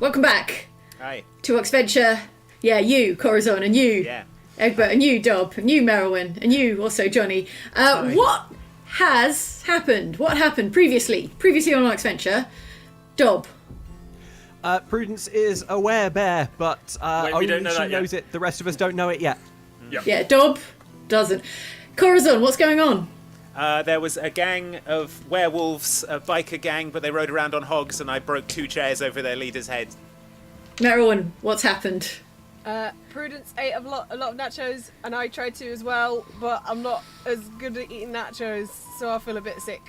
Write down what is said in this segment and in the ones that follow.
welcome back. Hi. To Oxventure. Yeah, you, Corazon, and you, Egbert, and you, Dob, and you, Merylwyn, and you, also Johnny. What has happened? What happened previously? Previously on Oxventure, Dob. Prudence is a werebear, but only don't know she that yet. knows it. The rest of us don't know it yet. Yep. Yeah, Dob doesn't. Corazon, what's going on? There was a gang of werewolves, a biker gang, but they rode around on hogs, and I broke 2 chairs over their leader's head. Merylwyn, what's happened? Prudence ate a lot of nachos, and I tried to as well, but I'm not as good at eating nachos, so I feel a bit sick.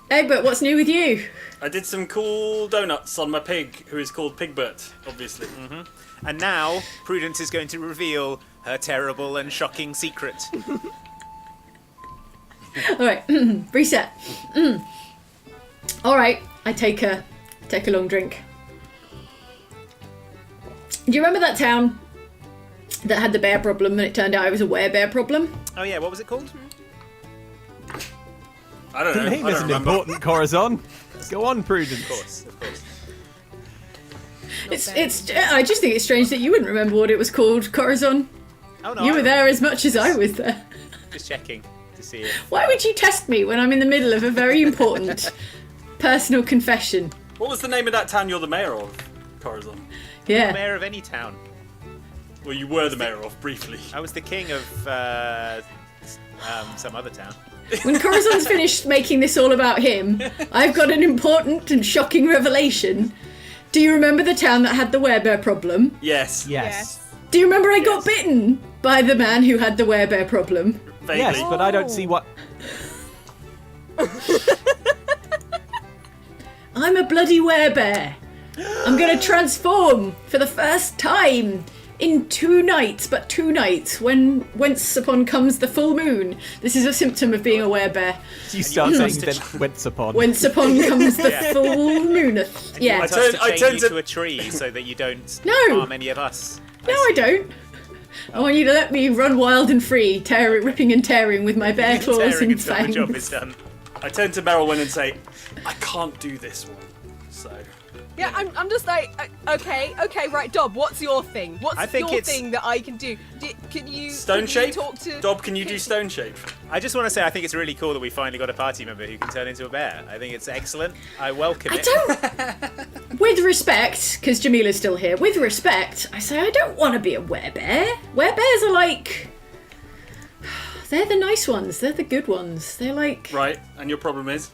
Egbert, what's new with you? I did some cool donuts on my pig, who is called Pigbert, obviously. Mm-hmm. And now, Prudence is going to reveal her terrible and shocking secret. Alright, reset. Alright, I take a long drink. Do you remember that town that had the bear problem and it turned out it was a werebear problem? Oh yeah, what was it called? I don't know. The name I don't isn't remember. important, Corazon. Go on, Prudence. Of course. I just think it's strange that you wouldn't remember what it was called, Corazon. Oh no, You were there as much as I was there. Just checking to see if... Why would you test me when I'm in the middle of a very important personal confession? What was the name of that town you're the mayor of, Corazon? Yeah. Mayor of any town. Well, you were the mayor of, briefly. I was the king of some other town. When Corazon's finished making this all about him, I've got an important and shocking revelation. Do you remember the town that had the werebear problem? Yes. Yes. Do you remember I got bitten by the man who had the werebear problem? Vaguely. Yes, but I don't see what... I'm a bloody werebear. I'm going to transform for the first time in 2 nights, but 2 nights, whence upon comes the full moon. This is a symptom of being a werebear. You start saying to- then whence upon. Whence upon comes the full moon. Yeah. I turned- to chain turned you to- to a tree so that you don't No. harm any of us. No, I don't. I want you to let me run wild and free, ripping and tearing with my bare claws Tearing and until the fangs. job is done. I turn to Merylwyn and say, I can't do this one. So, Yeah, I'm just like, okay, right, Dob, what's your thing? I What's think your it's- thing that I can do? Can you stone can shape? You talk to Dob, can you do stone shape? I just want to say I think it's really cool that we finally got a party member who can turn into a bear. I think it's excellent. I welcome it. With respect, because Jamila's still here, with respect, I say I don't want to be a werebear. Werebears are like... They're the nice ones. They're the good ones. They're like... Right, and your problem is?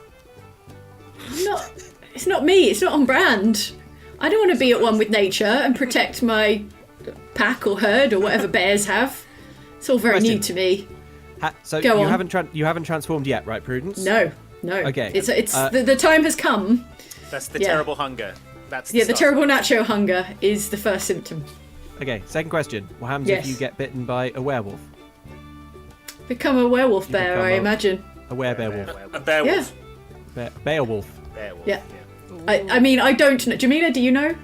Not... It's not me. It's not on brand. I don't want to be at one with nature and protect my pack or herd or whatever bears have. It's all very new to me. So Go you on. haven't transformed yet, right, Prudence? No. Okay. It's the time has come. That's the Yeah. terrible hunger. That's The start. terrible nacho hunger is the first symptom. Okay, second question. What happens Yes. if you get bitten by a werewolf? Become a werewolf bear, become I a- imagine. A werebear wolf. A beowulf. Beowulf. Werewolf, Yeah. I mean, I don't know. Jamila, do you know?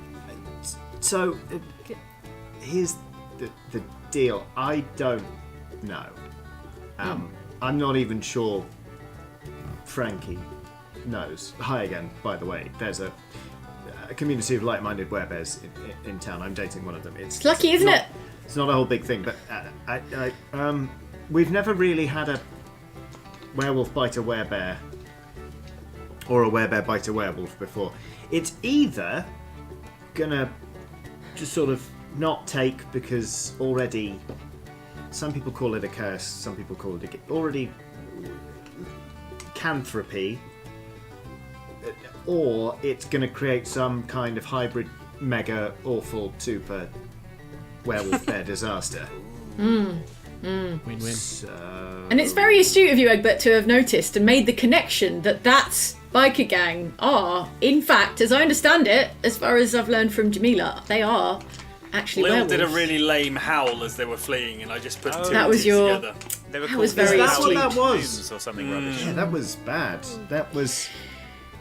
So, here's the deal. I don't know. I'm not even sure Frankie knows. Hi again, by the way. There's a community of like-minded werebears in town. I'm dating one of them. It's lucky, isn't it? It's not a whole big thing, but we've never really had a werewolf bite a werebear or a werebear bite a werewolf before. It's either gonna just sort of not take because already some people call it a curse, some people call it already canthropy, or it's gonna create some kind of hybrid mega awful super werewolf bear disaster. Win-win. So... And it's very astute of you, Egbert, to have noticed and made the connection that biker gang are, in fact, as I understand it, as far as I've learned from Jamila, they are actually Lil werewolves. did a really lame howl as they were fleeing, and I just put two That and was two your- together. They were That called was very Is that what astute. that was? Plumes or something rubbish. Yeah, that was bad. That was...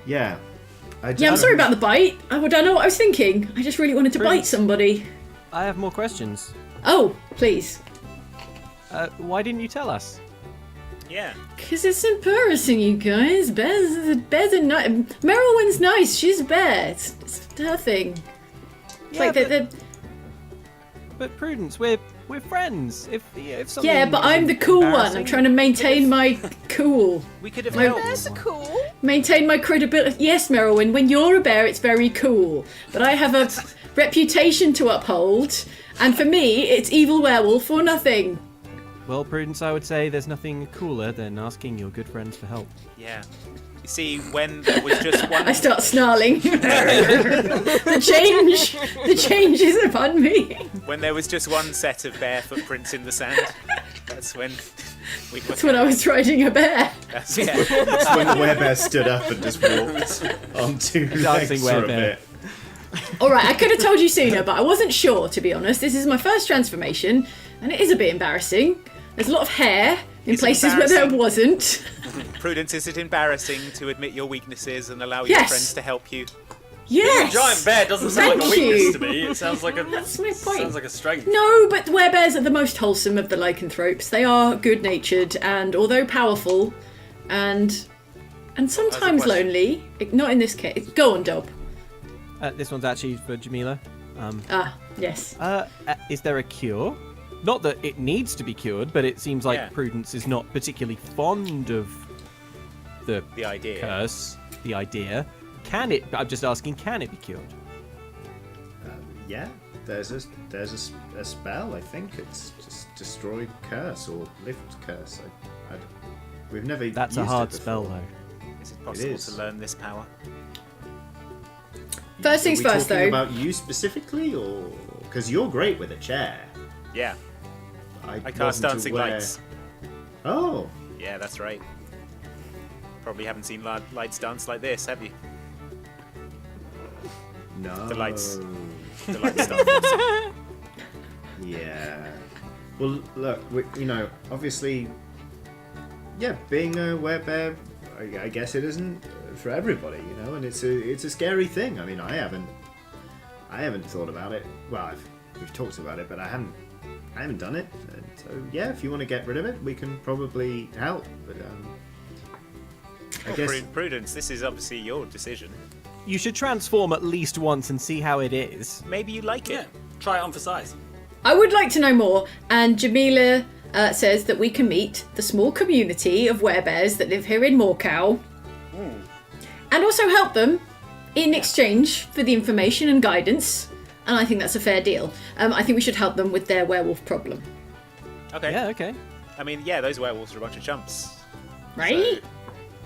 Yeah. Yeah, I'm sorry about the bite. I don't know what I was thinking. I just really wanted to bite somebody. I have more questions. Oh, please. Why didn't you tell us? Yeah. Because it's embarrassing, you guys. Bears are nice. Merylwyn's nice. She's a bear. It's her thing. It's like they're But Prudence, we're friends. If something yeah, but I'm the cool one. I'm embarrassing- trying to maintain my cool. We could have No. helped. Bears are cool. Maintain my credibility. Yes, Merylwyn, when you're a bear, it's very cool. But I have a reputation to uphold. And for me, it's evil werewolf or nothing. Well, Prudence, I would say there's nothing cooler than asking your good friends for help. Yeah. You see, when there was just one... I start snarling. The change is upon me. When there was just one set of bare footprints in the sand, that's when we... That's when I was riding a bear. That's, yeah. That's when the werebear stood up and just walked on two legs for a werebear. bit. Alright, I could have told you sooner, but I wasn't sure, to be honest. This is my first transformation, and it is a bit embarrassing. There's a lot of hair in It's places where there embarrassing. wasn't. Prudence, is it embarrassing to admit your weaknesses and allow your Yes. friends to help you? Yes! Giant bear doesn't sound like a Thank weakness you. to me. It sounds like a That's my point. sounds like a strength. No, but werebears are the most wholesome of the lycanthropes. They are good-natured, and although powerful, and sometimes question. lonely. Not in this case. Go on, Dob. This one's actually for Jamila. Yes. Is there a cure? Not that it needs to be cured, but it seems like Yeah. Prudence is not particularly fond of the idea. curse, the idea. Can it? I'm just asking. Can it be cured? Yeah, there's a spell. I think it's just destroy curse or lift curse. We've never. That's a used hard it spell, before. though. Is it possible is. to learn this power? First things Are we first, talking though. about you specifically, or because you're great with a chair? Yeah. I cast wasn't dancing aware- lights. Oh, Yeah, that's right. Probably haven't seen lights dance like this, have you? no. The lights. The lights dance. Yeah. Well, look, obviously, yeah, being a werebear, I guess it isn't for everybody, and it's a scary thing. I mean, I haven't thought about it. Well, we've talked about it, but I haven't done it. And so yeah, if you want to get rid of it, we can probably help. But I guess Prudence, this is obviously your decision. You should transform at least once and see how it is. Maybe you like Yeah, it. try it on for size. I would like to know more, and Jamila says that we can meet the small community of werebears that live here in Moorcow, and also help them in exchange for the information and guidance, and I think that's a fair deal. I think we should help them with their werewolf problem. Okay. Yeah. Okay. I mean, yeah, those werewolves are a bunch of chumps. Right?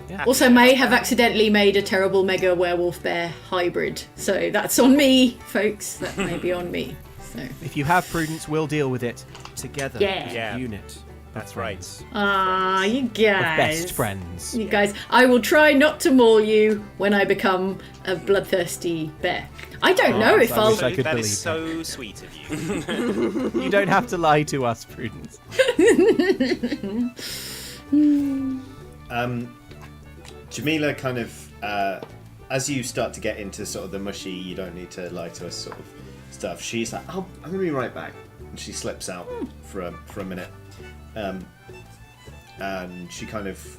Yeah. Also may have accidentally made a terrible mega werewolf bear hybrid, so that's on me, folks. That may be on me. So. If you have Prudence, we'll deal with it together. Yeah. as a Yeah. unit. That's right. You Of guys. best friends. You guys, I will try not to maul you when I become a bloodthirsty bear. I don't know if I I'll. wish I could That believe is so sweet of you. You don't have to lie to us, Prudence. Jamila kind of, as you start to get into sort of the mushy, you don't need to lie to us sort of stuff, she's like, oh, I'm going to be right back. And she slips out for a minute. And she kind of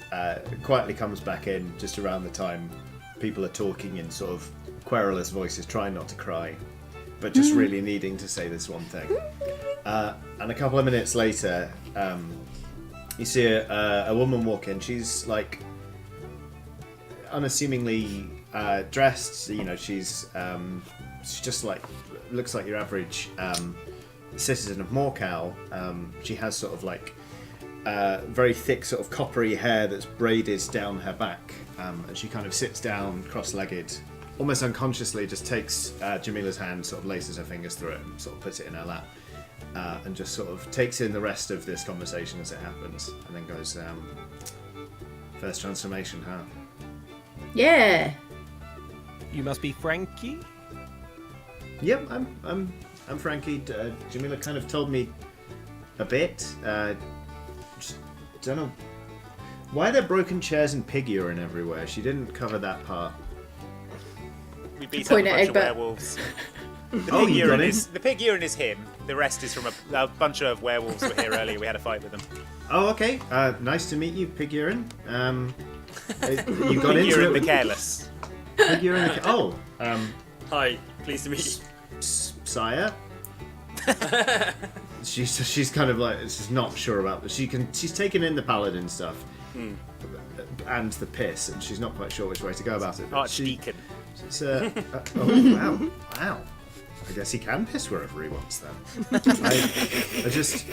quietly comes back in just around the time people are talking in sort of querulous voices, trying not to cry, but just really needing to say this one thing. And a couple of minutes later, you see a woman walk in. She's like unassumingly dressed. She's just like looks like your average citizen of Moorcow. She has sort of like very thick sort of coppery hair that's braided down her back, and she kind of sits down cross-legged, almost unconsciously just takes Jamila's hand, sort of laces her fingers through it and sort of puts it in her lap, and just sort of takes in the rest of this conversation as it happens, and then goes, first transformation, huh? Yeah. You must be Frankie? Yep, I'm Frankie. Jamila kind of told me a bit. Just don't know why are there broken chairs and pig urine everywhere. She didn't cover that part. We beat up Point a at bunch of Egbert. werewolves. The Oh, pig you urine got is the pig urine is him. The rest is from a bunch of werewolves were here earlier. We had a fight with them. Oh, okay. Nice to meet you, pig urine. You got Pig into urine it. the careless. Pig urine. Oh, Hi, pleased to meet you. sire. she's kind of like, she's not sure about this. She's taken in the paladin stuff and the piss, and she's not quite sure which way to go about it. Archdeacon. Oh wow. I guess he can piss wherever he wants then. I just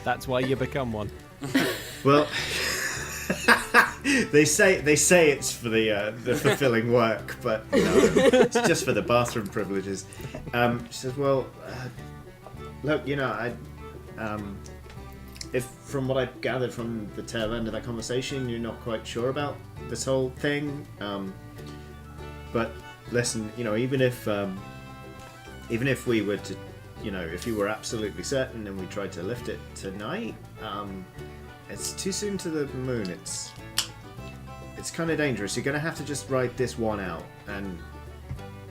That's why you become one. well. They say it's for the fulfilling work, but no, it's just for the bathroom privileges. She says, "Well, look, if from what I gathered from the tail end of that conversation, you're not quite sure about this whole thing. But listen, even if we were to, if you were absolutely certain and we tried to lift it tonight, it's too soon to the moon. It's kind of dangerous. You're going to have to just ride this one out. And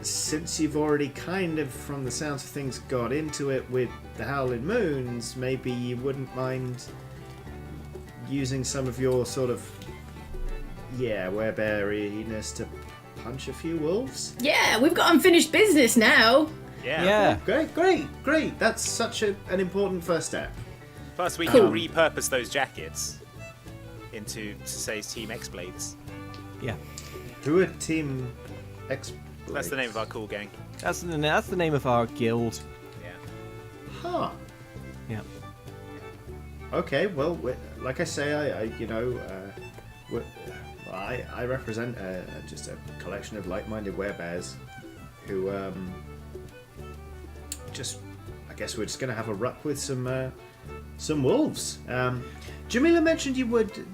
since you've already kind of, from the sounds of things, got into it with the Howling Moons, maybe you wouldn't mind using some of your sort of, werebeariness to punch a few wolves? Yeah, we've got unfinished business now. Yeah. Great. That's such an important first step. Plus, we can repurpose those jackets into, say, Team X-Blades. Yeah. Who are Team X? That's the name of our cool gang. That's the name of our guild. Yeah. Huh. Yeah. Okay. Well, like I say, I represent just a collection of like-minded werebears who I guess we're just gonna have a ruck with some wolves. Jamila mentioned you would.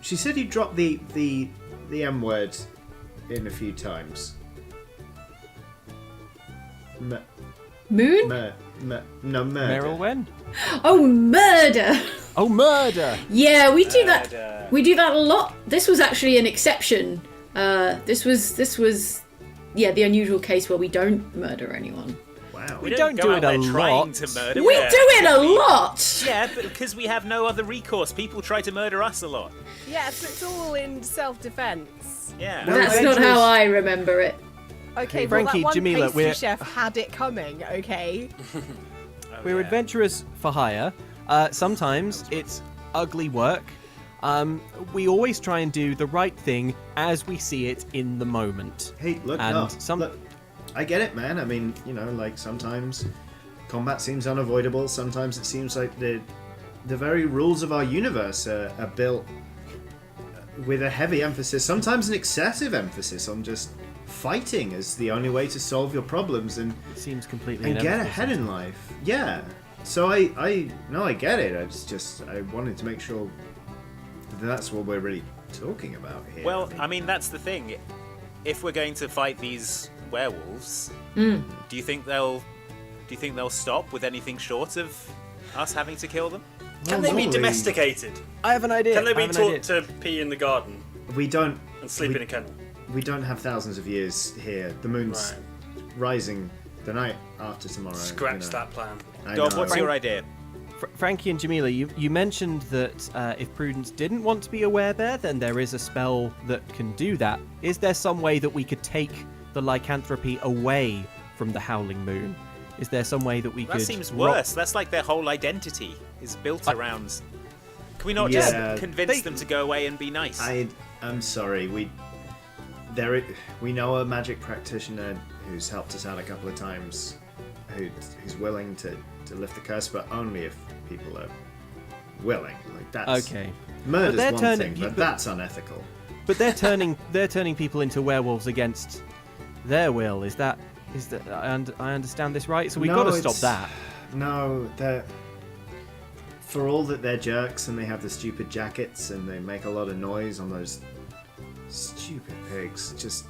She said you dropped the M word in a few times. Moon? No, murder. Merylwen? Oh, murder! Oh, murder! Yeah, we do that. We do that a lot. This was actually an exception. This was the unusual case where we don't murder anyone. Wow. We don't do go it out a there trying lot. to murder. We do it a lot! Yeah, but because we have no other recourse, people try to murder us a lot. Yeah, so it's all in self-defense. Yeah. Well, That's not how I remember it. Okay, Hey, well, Frankie, that one Jamila, pastry we're- chef had it coming, okay? We're adventurers for hire. Sometimes it's ugly work. We always try and do the right thing as we see it in the moment. Hey, look, look, I get it, man. I mean, sometimes combat seems unavoidable. Sometimes it seems like the very rules of our universe are built with a heavy emphasis, sometimes an excessive emphasis on just fighting as the only way to solve your problems and It seems completely and get inevitable ahead in life. Yeah. So I get it. I wanted to make sure that's what we're really talking about here. Well, I mean, that's the thing. If we're going to fight these werewolves, do you think they'll stop with anything short of us having to kill them? Can they be normally- domesticated? I have an idea. Can they I be have an taught idea. to pee in the garden we don't and sleep we, in a kennel? we don't have thousands of years here. The moon's rising the night after tomorrow. Scratch that plan. I Dob, know. what's your idea? Frankie and Jamila, you mentioned that if Prudence didn't want to be a werebear, then there is a spell that can do that. Is there some way that we could take the lycanthropy away from the Howling Moon? Is there some way that we could... That seems worse. That's like their whole identity is built around... Can we not just convince them to go away and be nice? I'm sorry. We know a magic practitioner who's helped us out a couple of times, who's willing to lift the curse, but only if people are willing. Like that's Okay. Murder's But one thing, but that's unethical. But they're turning people into werewolves against their will. Is that I understand this right? So we've got to stop that. No, for all that they're jerks and they have the stupid jackets and they make a lot of noise on those stupid pigs,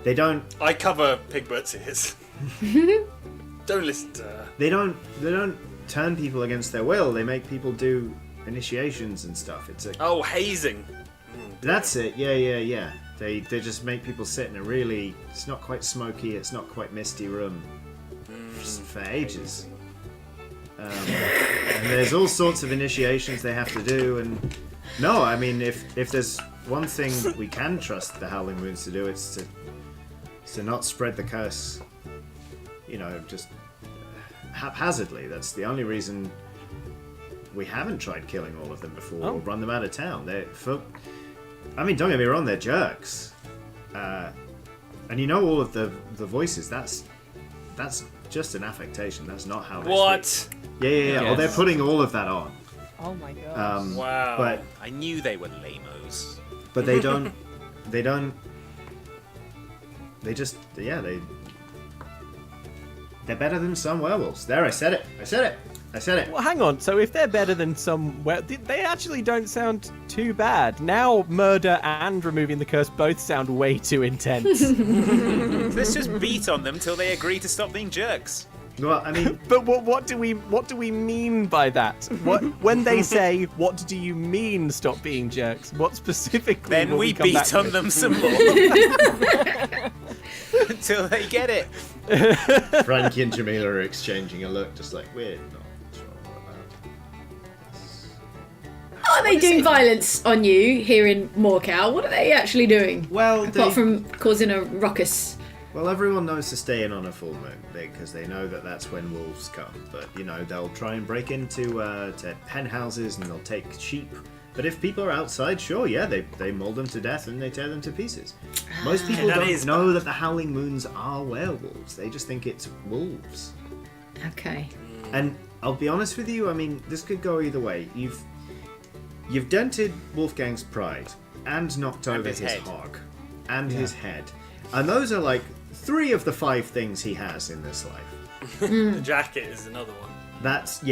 they don't. I cover Pigbert's ears. Don't listen to her. They don't turn people against their will. They make people do initiations and stuff. Oh, hazing. That's it. Yeah. They just make people sit in a really. It's not quite smoky. It's not quite misty room for ages. And there's all sorts of initiations they have to do. And no, I mean, if there's one thing we can trust the Howling Moons to do, it's to is to not spread the curse, just haphazardly. That's the only reason we haven't tried killing all of them before or run them out of town. Don't get me wrong, they're jerks. And all of the voices, that's just an affectation. That's not how they speak. Yeah. Yes. Oh, they're putting all of that on. Oh my god. Wow. But I knew they were lamos. they don't. They're better than some werewolves. There, I said it. Well, hang on. So if they're better than some, they actually don't sound too bad. Now, murder and removing the curse both sound way too intense. Let's just beat on them till they agree to stop being jerks. Well, I mean, But what do we mean by that? When they say, "What do you mean? Stop being jerks"? What specifically? Then will we come back beat on with? them some more until they get it. Frankie and Jamila are exchanging a look, just like we're not sure about this. Are they doing violence on you here in Moorcow? What are they actually doing? Well, apart from causing a ruckus. Well, everyone knows to stay in on a full moon because they know that that's when wolves come. But they'll try and break into to pen houses and they'll take sheep. But if people are outside, sure, yeah, they maul them to death and they tear them to pieces. Most people don't know that the Howling Moons are werewolves. They just think it's wolves. Okay. And I'll be honest with you, I mean, this could go either way. You've dented Wolfgang's pride and knocked over his head. hog and his head. And those are like 3 of the 5 things he has in this life. The jacket is another one. That's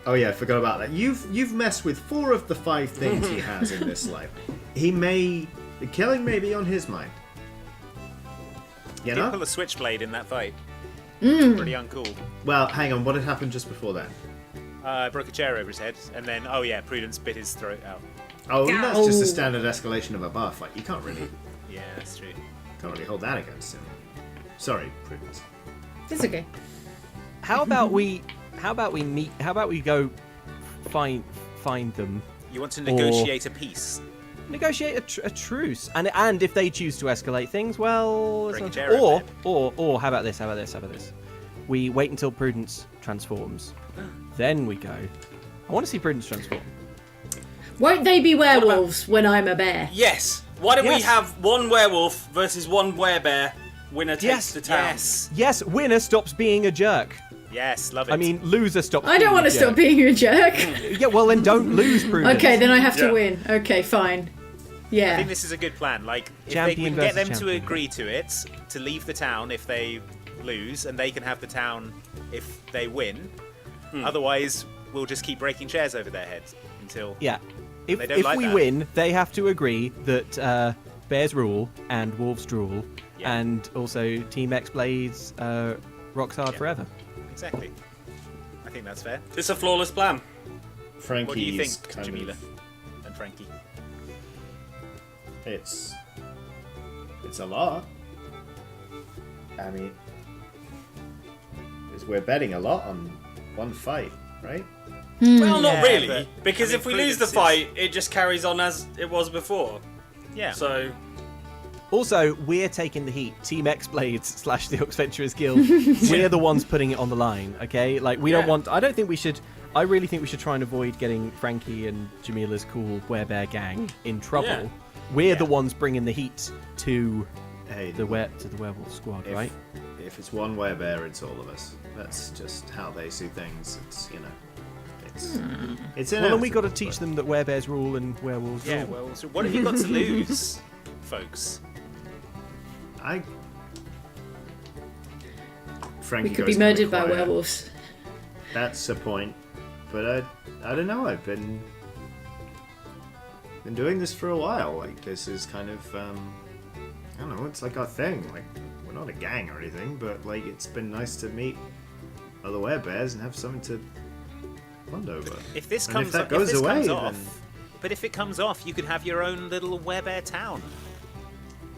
Oh yeah, I forgot about that. You've messed with 4 of the 5 things he has in this life. Killing may be on his mind. He did pull a switchblade in that fight. Pretty uncool. Well, hang on, what had happened just before that? Broke a chair over his head, and then Prudence bit his throat out. Oh, that's just a standard escalation of a bar fight. You can't really That's true. hold that against him. Sorry, Prudence. It's okay. How about we go find them? You want to negotiate a peace? Negotiate a truce, and if they choose to escalate things, well, Bring a it's chair not- over or how about this? We wait until Prudence transforms, then we go. I want to see Prudence transform. Won't they be werewolves when I'm a bear? Yes. Why don't we Yes. have one werewolf versus one werebear? Winner takes Yes. the town. Yes, winner stops being a jerk. Yes, love it. I mean, loser stops. I don't want to stop being a jerk. Yeah, well then don't lose, Prudence. Okay, then I have to Yeah. win. Okay, fine. I Yeah. think this is a good plan. Like, if Champion we can get versus them to champion. agree to it, to leave the town if they lose, and they can have the town if they win. Otherwise, we'll just keep breaking chairs over their heads until... Yeah. If They don't like we that. win, they have to agree that bears rule and wolves drool, Yeah. and also Team X Blades rocks hard Yeah. forever. Exactly. I think that's fair. It's a flawless plan. Frankie's What do you think, kind Jamila of, and Frankie? it's a lot. I mean, we're betting a lot on one fight, right? Well, not Yeah, really, but, because I mean, if we lose the Prudence fight, it just carries on as it was before. Yeah. So, Also, we're taking the heat. Team X Blades / the Oxventurers Guild. We're the ones putting it on the line. Okay, like we don't Yeah. want. I don't think we should. I really think we should try and avoid getting Frankie and Jamila's cool werebear gang in trouble. Yeah. We're the ones bringing the heat to Hey, the werewolf squad, if, right? if it's one werebear, it's all of us. That's just how they see things. It's it's Well, then we got to inevitable, teach but- them that werebears rule and werewolves Yeah, rule. well, so what have you got to lose, folks? Frankie We could goes be murdered by quiet. werewolves. That's a point, but I don't know. I've been doing this for a while. Like this is kind of I don't know. It's like our thing. Like we're not a gang or anything, but like it's been nice to meet other werebears and have something to bond over. If this And comes, if that goes this away, comes then- off, but if it comes off, you could have your own little werebear town,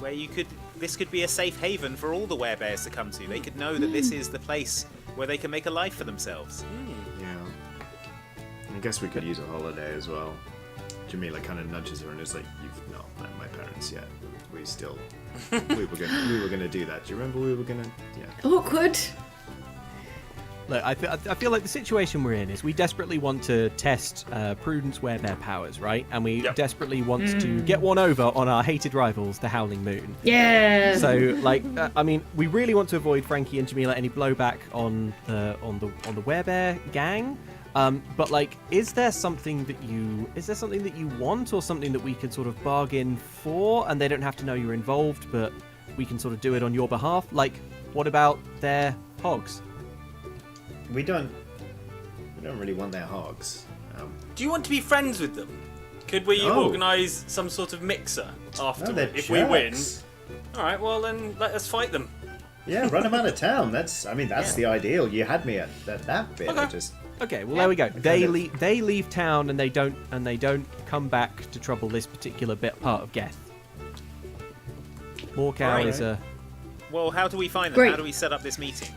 where you could. This could be a safe haven for all the werebears to come to. They could know that this is the place where they can make a life for themselves. Yeah. I guess we could use a holiday as well. Jamila kind of nudges her and is like, "You've not met my parents yet. We were gonna do that. Do you remember we were gonna? Yeah." Awkward. Look, I feel like the situation we're in is we desperately want to test Prudence werebear powers, right? And we desperately want to get one over on our hated rivals, the Howling Moon. Yeah. So, I mean, we really want to avoid Frankie and Jamila any blowback on the werebear gang. But like, is there something that you want, or something that we could sort of bargain for, and they don't have to know you're involved, but we can sort of do it on your behalf? Like, what about their hogs? We don't really want their hogs. Do you want to be friends with them? Could we organise some sort of mixer afterward? If we win, all right. Well, then let us fight them. Yeah, run them out of town. That's the ideal. You had me at that bit. Okay. Okay, well there we go. They leave town and they don't come back to trouble this particular part of Geth. Morcow is a. Well, how do we find them? Great. How do we set up this meeting?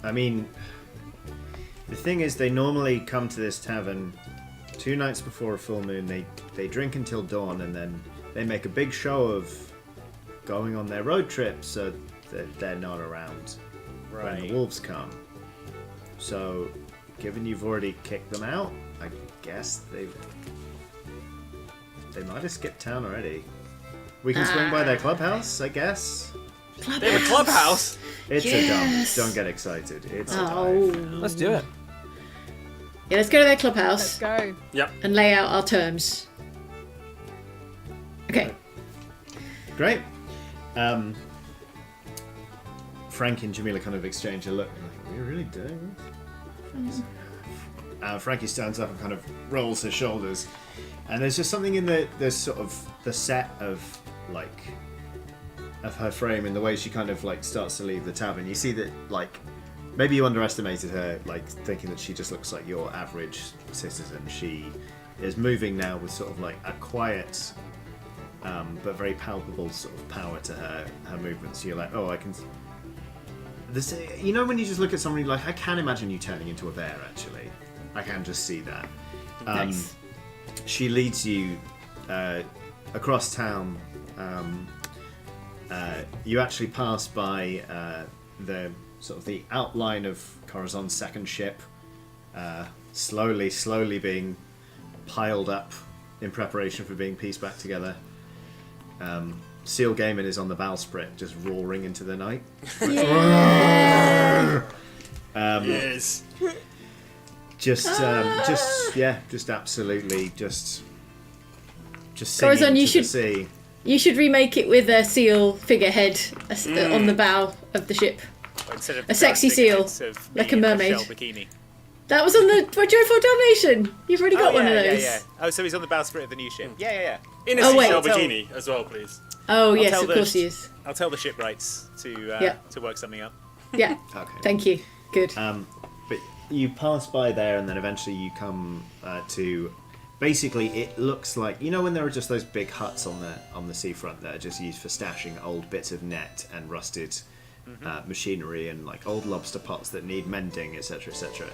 I mean, the thing is, they normally come to this tavern 2 nights before a full moon. They drink until dawn, and then they make a big show of going on their road trip, so that they're not around when the wolves come. So, given you've already kicked them out, I guess they might have skipped town already. We can swing by their clubhouse, I guess. They have a clubhouse. It's a dump. Don't get excited. It's a dive. Let's do it. Yeah, let's go to their Let's clubhouse go. Yep. and lay out our terms. Okay. Great. Frankie and Jamila kind of exchange a look. Like, are we really doing this? Frankie stands up and kind of rolls his shoulders, and there's just something in the sort of the set of her frame and the way she kind of like starts to leave the tavern. You see that like maybe you underestimated her, like thinking that she just looks like your average citizen. She is moving now with sort of like a quiet but very palpable sort of power to her movements. You're like, oh, I can. This, you know, when you just look at somebody, like, I can imagine you turning into a bear. Actually, I can just see that. Nice. She leads you across town. You actually pass by the sort of the outline of Corazon's second ship, slowly being piled up in preparation for being pieced back together. Seal Gaiman is on the bowsprit, just roaring into the night. Yes. Just absolutely, just Corazon, singing you to the should- sea. You should remake it with a seal figurehead on the bow of the ship. Or instead of A sexy seal, like a mermaid. Shell bikini. That was on the Joyful Dalmatian. You've already got one of those. Yeah. Oh, so he's on the bowsprit of the new ship. Yeah. In a Oh, wait. seashell bikini as well, please. Oh, yes, tell of the- course he is. I'll tell the shipwrights to work something up. Yeah. Okay. Thank you. Good. But you pass by there, and then eventually you come to. Basically, it looks like, you know, when there are just those big huts on the seafront that are just used for stashing old bits of net and rusted machinery and like old lobster pots that need mending, etc., etc.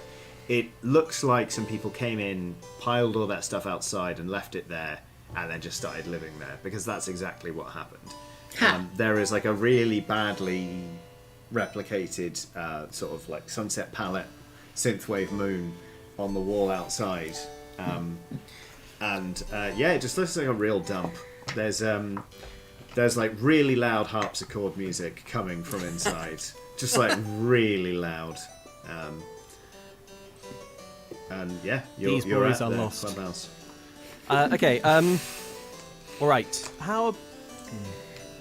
It looks like some people came in, piled all that stuff outside, and left it there, and then just started living there, because that's exactly what happened. There is like a really badly replicated sort of like sunset palette synthwave moon on the wall outside. It just looks like a real dump. There's like really loud harpsichord music coming from inside, just like really loud. These you're boys at are the lost. clubhouse. Okay. All right.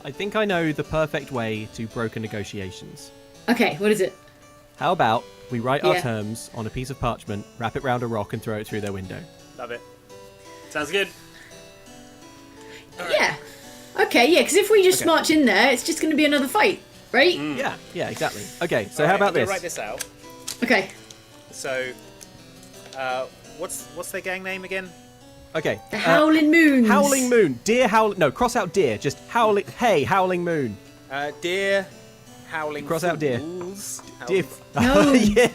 I think I know the perfect way to broker negotiations. Okay, what is it? How about we write our Yeah. terms on a piece of parchment, wrap it round a rock, and throw it through their window? Love it. Sounds good. Yeah. Okay, yeah, because if we just march in there, it's just going to be another fight, right? Yeah, exactly. Okay, so All how right, about I'm gonna this? write this out. Okay. So, what's their gang name again? Okay. The Howling Moons. Howling Moon. Dear Howl. No, cross out dear. Just howling. Hey, Howling Moon. Dear Howling Cross out deer. fools. Diff. No. Yeah,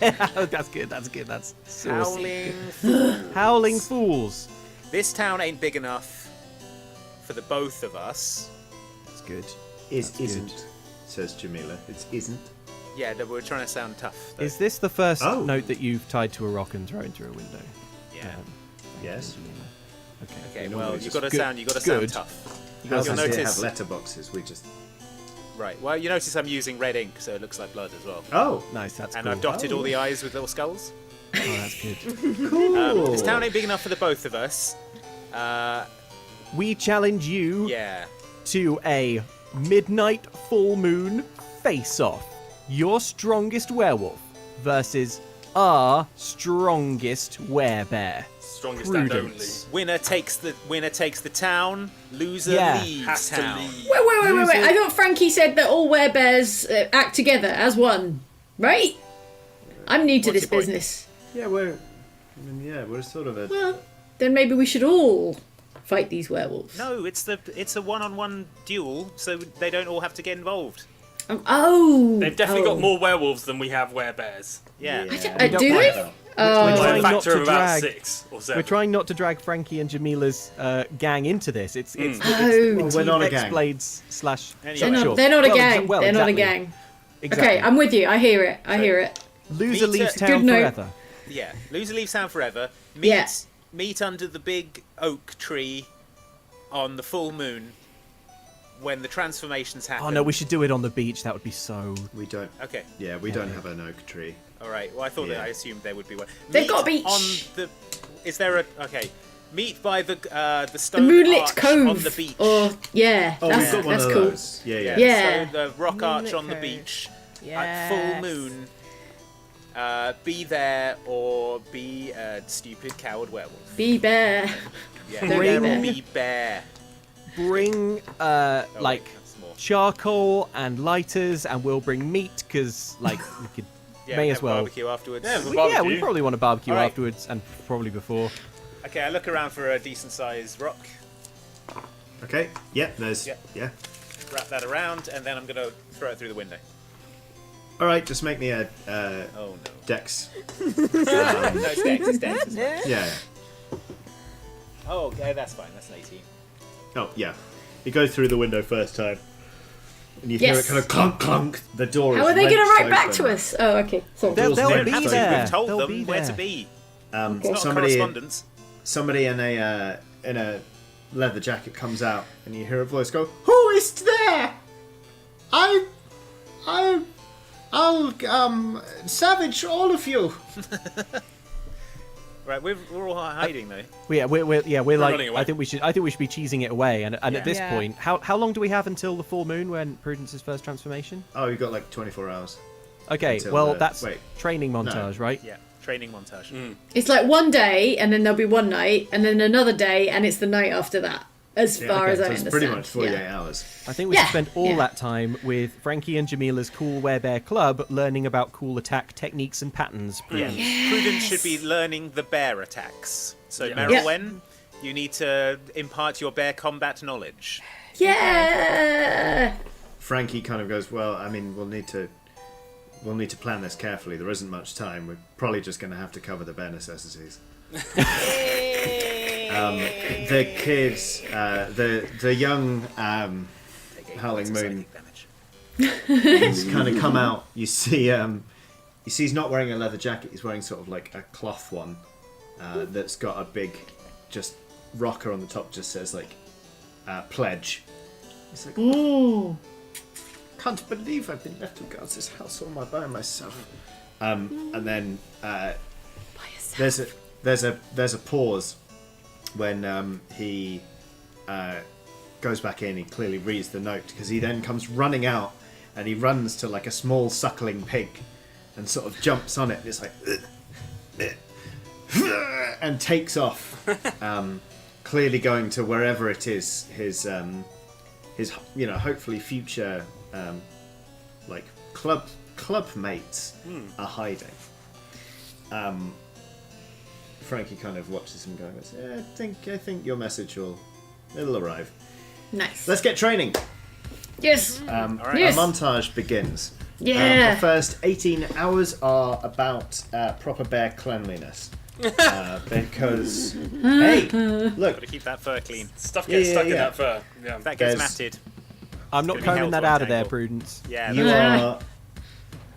that's good. That's saucy. Howling fools. Howling fools. This town ain't big enough for the both of us. That's good. Isn't, says Jamila. It isn't. Yeah, we're trying to sound tough. Though. Is this the first Oh. note that you've tied to a rock and thrown through a window? Yeah. Yes. Okay. No, Well, we you just- got to good. sound. You got to Good. sound tough. Houses You'll here notice. have letterboxes. We just. Right. Well, you notice I'm using red ink, so it looks like blood as well. Oh, Nice, that's And cool. I've dotted all the eyes with little skulls. Oh, that's good. cool. This town ain't big enough for the both of us. We challenge you Yeah. to a midnight full moon face-off. Your strongest werewolf versus our strongest werebear. Strongest and only. Prudence. Winner takes the town. Loser Yeah. leaves Has to town. leave. Wait. I thought Frankie said that all werebears act together as one, right? I'm new to What's this your point? business. Yeah, we're sort of a. Well, then maybe we should all fight these werewolves. No, it's a one-on-one duel, so they don't all have to get involved. They've definitely got more werewolves than we have werebears. Yeah. Do they? We're By trying a not factor to of about drag. 6 or 7. We're trying not to drag Frankie and Jamila's gang into this. It's Oh. Team we're not a gang. X-Blades slash. Anyway. Sure. They're not a Well, gang. well, They're not a exactly. gang. Exactly. Okay, I'm with you. I hear it. I hear it. Loser Meet leaves a- town Good note. forever. Yeah. Loser leaves town forever. Yeah. Meet under the big oak tree on the full moon when the transformations happen. Oh no, we should do it on the beach. That would be so. We don't. Okay. Yeah, we don't have an oak tree. All right. Well, I thought that Yeah. I assumed there would be one. They've Meet got a beach. on the. Is there a okay? Meet by the The stone moonlit arch cove. on the beach. Or yeah, Oh, that's, we've got one that's of cool. those. Yeah. Yeah. So the rock arch Moonlit on the cove. beach at Yes. full moon. Be there or be a stupid coward werewolf. Be bear. Yeah, Don't be be there or bear. be bear. Bring Oh, like wait, that's more. charcoal and lighters, and we'll bring meat because like we could. Yeah, May we as have well. Barbecue afterwards. Yeah, Well, yeah, we probably want to barbecue All right. afterwards and probably before. Okay, I look around for a decent sized rock, Okay. Yep. There's. Yep. Yeah. wrap that around, and then I'm gonna throw it through the window. All right. Just make me a Oh no. dex. No, it's Dex, it's Dex. It's fine. Yeah. Oh, okay, that's fine. That's an 18. Oh yeah. You go through the window first time, and you hear Yes. it kind of clunk clunk. The door. How is are they going to wrenched write back open. to us? Oh, okay. So They'll Doors never be have to. there. We've told They'll them be where there. to be. Okay. Not Somebody correspondence. in a leather jacket comes out, and you hear a voice go, "Who is there? I'll savage all of you." Right, we're all hiding though. We're like. running away. I think we should be cheesing it away. And Yeah. at this Yeah. point, how long do we have until the full moon when Prudence's first transformation? Oh, you've got like 24 hours. Okay, Until well the- that's wait. training montage, right? Yeah, training montage. it's like one day, and then there'll be one night, and then another day, and it's the night after that. As far as I so it's understand. pretty much 48 Yeah. hours. I think we Yeah, should spend all yeah. that time with Frankie and Jamila's cool Werebear Club learning about cool attack techniques and patterns. Yeah. Prudence should be learning the bear attacks. So, Yeah. Merylwen, you need to impart your bear combat knowledge. Yeah. Frankie kind of goes, "Well, I mean, we'll need to plan this carefully. There isn't much time. We're probably just going to have to cover the bare necessities." The kids, the young Howling Moon, he's kind of come out. You see he's not wearing a leather jacket. He's wearing sort of like a cloth one that's got a big, just rocker on the top. Just says like pledge. He's like, can't believe I've been left to guard this house all by myself. And then there's a pause when he goes back in. He clearly reads the note because he then comes running out and he runs to like a small suckling pig and sort of jumps on it. And it's like and takes off, clearly going to wherever it is his hopefully future like club mates are hiding. Frankie kind of watches him going, I think your message it'll arrive. Nice. Let's get training. Yes. All right. Yes. A montage begins. Yeah. The first 18 hours are about proper bear cleanliness. Because, hey, look. Gotta keep that fur clean. Stuff gets stuck in yeah. that fur. Yeah. That gets There's- matted. I'm not gonna be combing held that to out of there, untangle. Prudence. Yeah, You that's- are...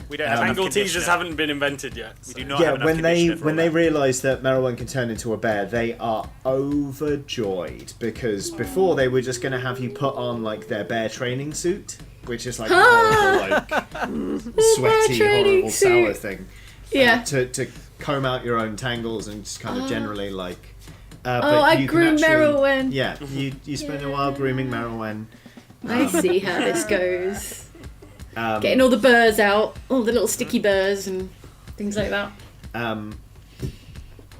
we don't have enough Tangle teasers conditioner. haven't been invented yet. We do not Yeah, have enough when conditioner for they all that. realise that Merylwen can turn into a bear, they are overjoyed because before they were just going to have you put on like their bear training suit, which is like a horrible, like sweaty, training horrible, sour suit. thing. Yeah. To comb out your own tangles and just kind of generally like. Oh, but I you can grew actually- Merylwen. Yeah, you spend a while grooming Merylwen. I see how this goes. Um, Getting all the burrs out, all the little sticky burrs and things like that.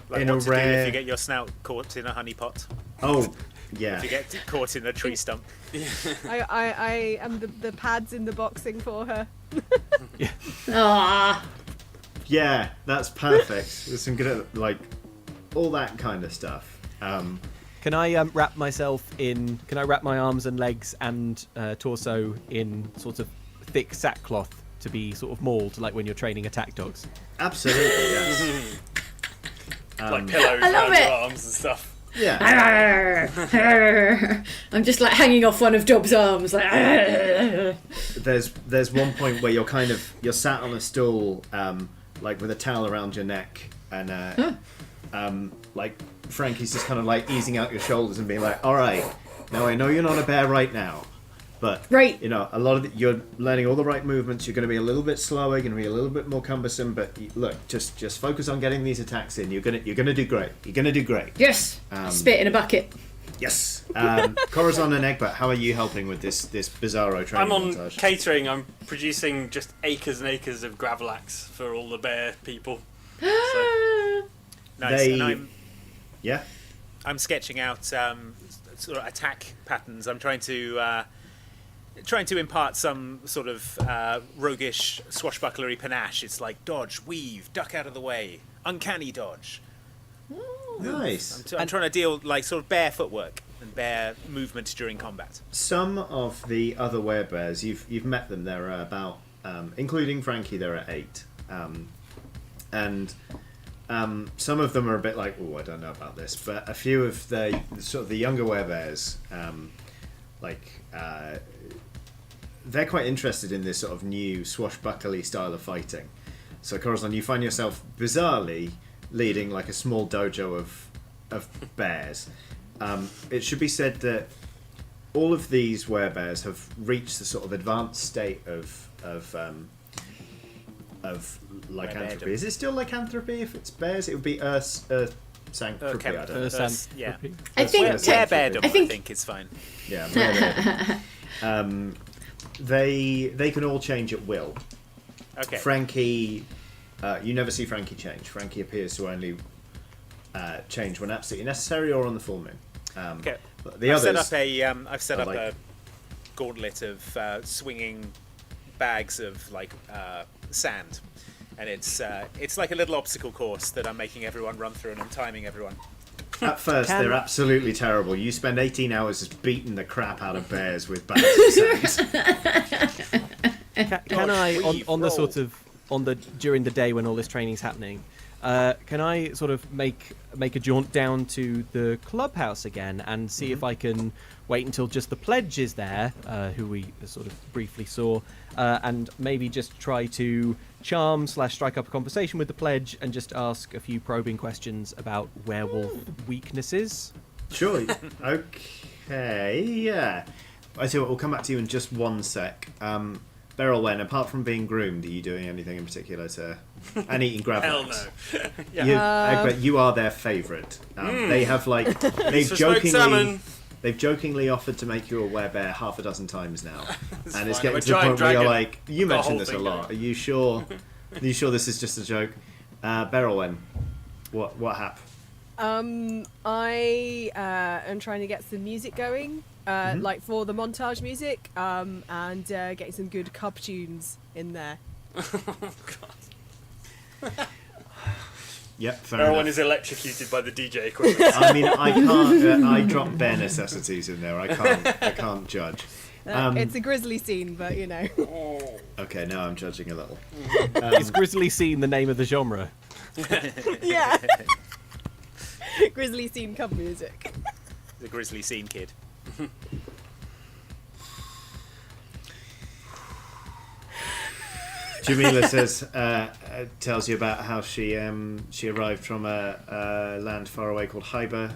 Like in what a to do rare- if you get your snout caught in a honey pot. Oh, yeah. If you get caught in a tree stump. I am the pads in the boxing for her. Ah, Yeah, that's perfect. There's some good, like, all that kind of stuff. Can I wrap myself in? Can I wrap my arms and legs and torso in sort of thick sackcloth to be sort of mauled, like when you're training attack dogs? Absolutely, yes. Like pillows I love around it. your arms and stuff. Yeah. I'm just like hanging off one of Dob's arms, like. There's one point where you're sat on a stool, like with a towel around your neck, and like Frankie's just kind of like easing out your shoulders and being like, "All right, now I know you're not a bear right now, but Right. you know a lot of you're learning all the right movements. You're going to be a little bit slower, you're going to be a little bit more cumbersome, but look, just focus on getting these attacks in. You're gonna do great. You're gonna do great. Yes. Spit in a bucket. Yes. Corazon and Egbert, how are you helping with this bizarro training I'm on montage? catering. I'm producing just acres and acres of gravlax for all the bear people. Nice. They- And Yeah. I'm sketching out sort of attack patterns. I'm trying to impart some sort of roguish swashbucklery panache. It's like dodge, weave, duck out of the way, uncanny dodge. Nice. I'm trying to deal like sort of bear footwork and bear movement during combat. Some of the other werebears, you've met them. There are about, including Frankie, there are 8, and some of them are a bit like, oh, I don't know about this. But a few of the sort of the younger werebears, they're quite interested in this sort of new swashbuckly style of fighting. So, Corazon, you find yourself bizarrely leading like a small dojo of bears. It should be said that all of these werebears have reached the sort of advanced state of lycanthropy. Is it still lycanthropy if it's bears? It would be sanctropy. I don't know. Yeah. I think. Beardom, I think- it's fine. Yeah. Beardom. They can all change at will. Okay. Frankie, you never see Frankie change. Frankie appears to only change when absolutely necessary or on the full moon. Okay. But the I've others, set up like- a gauntlet of swinging bags of like sand, and it's like a little obstacle course that I'm making everyone run through, and I'm timing everyone. at first, Can- they're absolutely terrible. You spend 18 hours just beating the crap out of bears with bags of sand. Can I, weave, on the roll. sort of during the day when all this training's happening, can I sort of make a jaunt down to the clubhouse again and see if I can wait until just the pledge is there, who we sort of briefly saw, and maybe just try to charm/strike up a conversation with the pledge and just ask a few probing questions about werewolf weaknesses. Sure. Okay. Yeah. I see what. We'll come back to you in just one sec. Beryl, when apart from being groomed, are you doing anything in particular to and eating gravlax? Hell no. But you are their favourite. They have like they've For smoked salmon. jokingly offered to make you a werebear half a dozen times now, and it's fine. getting I'm a to the giant point where you're dragon. like, you Got a mentioned whole this a thing lot. going. Are you sure? Are you sure this is just a joke? Beryl, when what happened? I am trying to get some music going, like for the montage music, and getting some good cub tunes in there. Yep, fair Everyone enough. is electrocuted by the DJ equipment. I mean, I can't. I drop bare necessities in there. I can't judge. It's a grisly scene, but you know. Okay, now I'm judging a little. Is Grizzly Scene the name of the genre? Yeah. Grizzly scene cover music. The grizzly scene kid. Jamila says, tells you about how she arrived from a land far away called Hyber.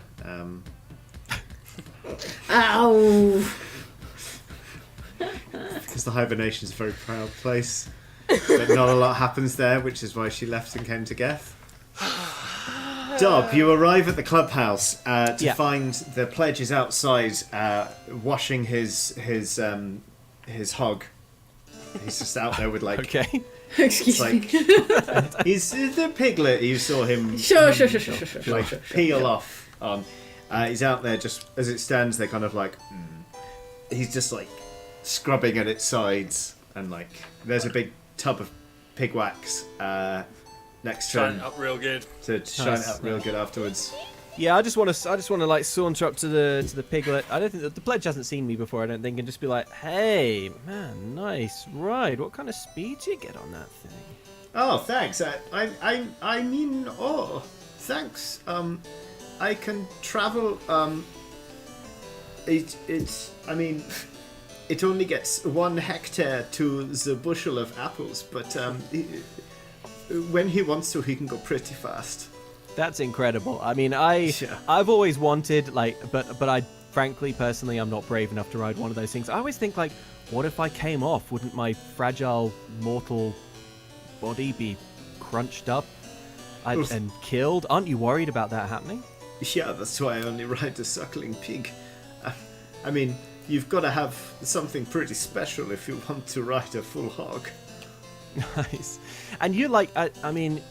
Ow! Because the hibernation is a very proud place, but not a lot happens there, which is why she left and came to Geth. Dob, you arrive at the clubhouse to find the pledge is outside, washing his hog. He's just out there with Okay. Excuse me. He's the piglet you saw him. Sure. Peel off. He's out there just as it stands. They're kind of like. He's just like scrubbing at its sides, and like there's a big tub of pig wax next to Shine him it up real good. to shine it up real good afterwards. Yeah, I just want to like saunter up to the piglet. I don't think that the pledge hasn't seen me before. I don't think, and just be like, "Hey, man, nice ride. What kind of speed do you get on that thing?" Oh, thanks. I mean, thanks. I can travel. I mean, it only gets 1 hectare to the bushel of apples, but when he wants to, he can go pretty fast. That's incredible. I mean, I've always wanted but I frankly, personally, I'm not brave enough to ride one of those things. I always think like, what if I came off? Wouldn't my fragile mortal body be crunched up and killed? Aren't you worried about that happening? Yeah, that's why I only ride a suckling pig. I mean, you've got to have something pretty special if you want to ride a full hog. Nice. And you're like, I mean,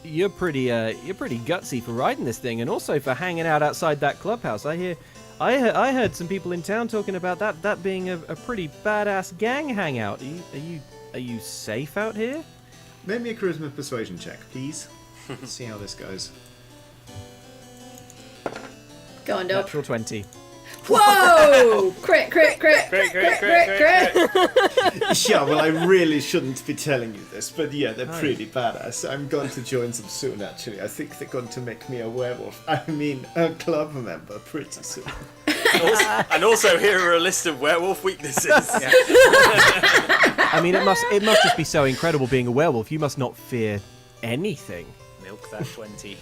you're pretty gutsy for riding this thing, and also for hanging out outside that clubhouse. I heard some people in town talking about that being a pretty badass gang hangout. Are you safe out here? Make me a charisma persuasion check, please. Let's see how this goes. Go on, Dob. Natural 20. Whoa! Crit. Yeah, well, I really shouldn't be telling you this, but yeah, they're pretty badass. I'm going to join them soon, actually. I think they're going to make me a werewolf. I mean, a club member pretty soon. And also, here are a list of werewolf weaknesses. I mean, it must just be so incredible being a werewolf. You must not fear anything. Milk that 20.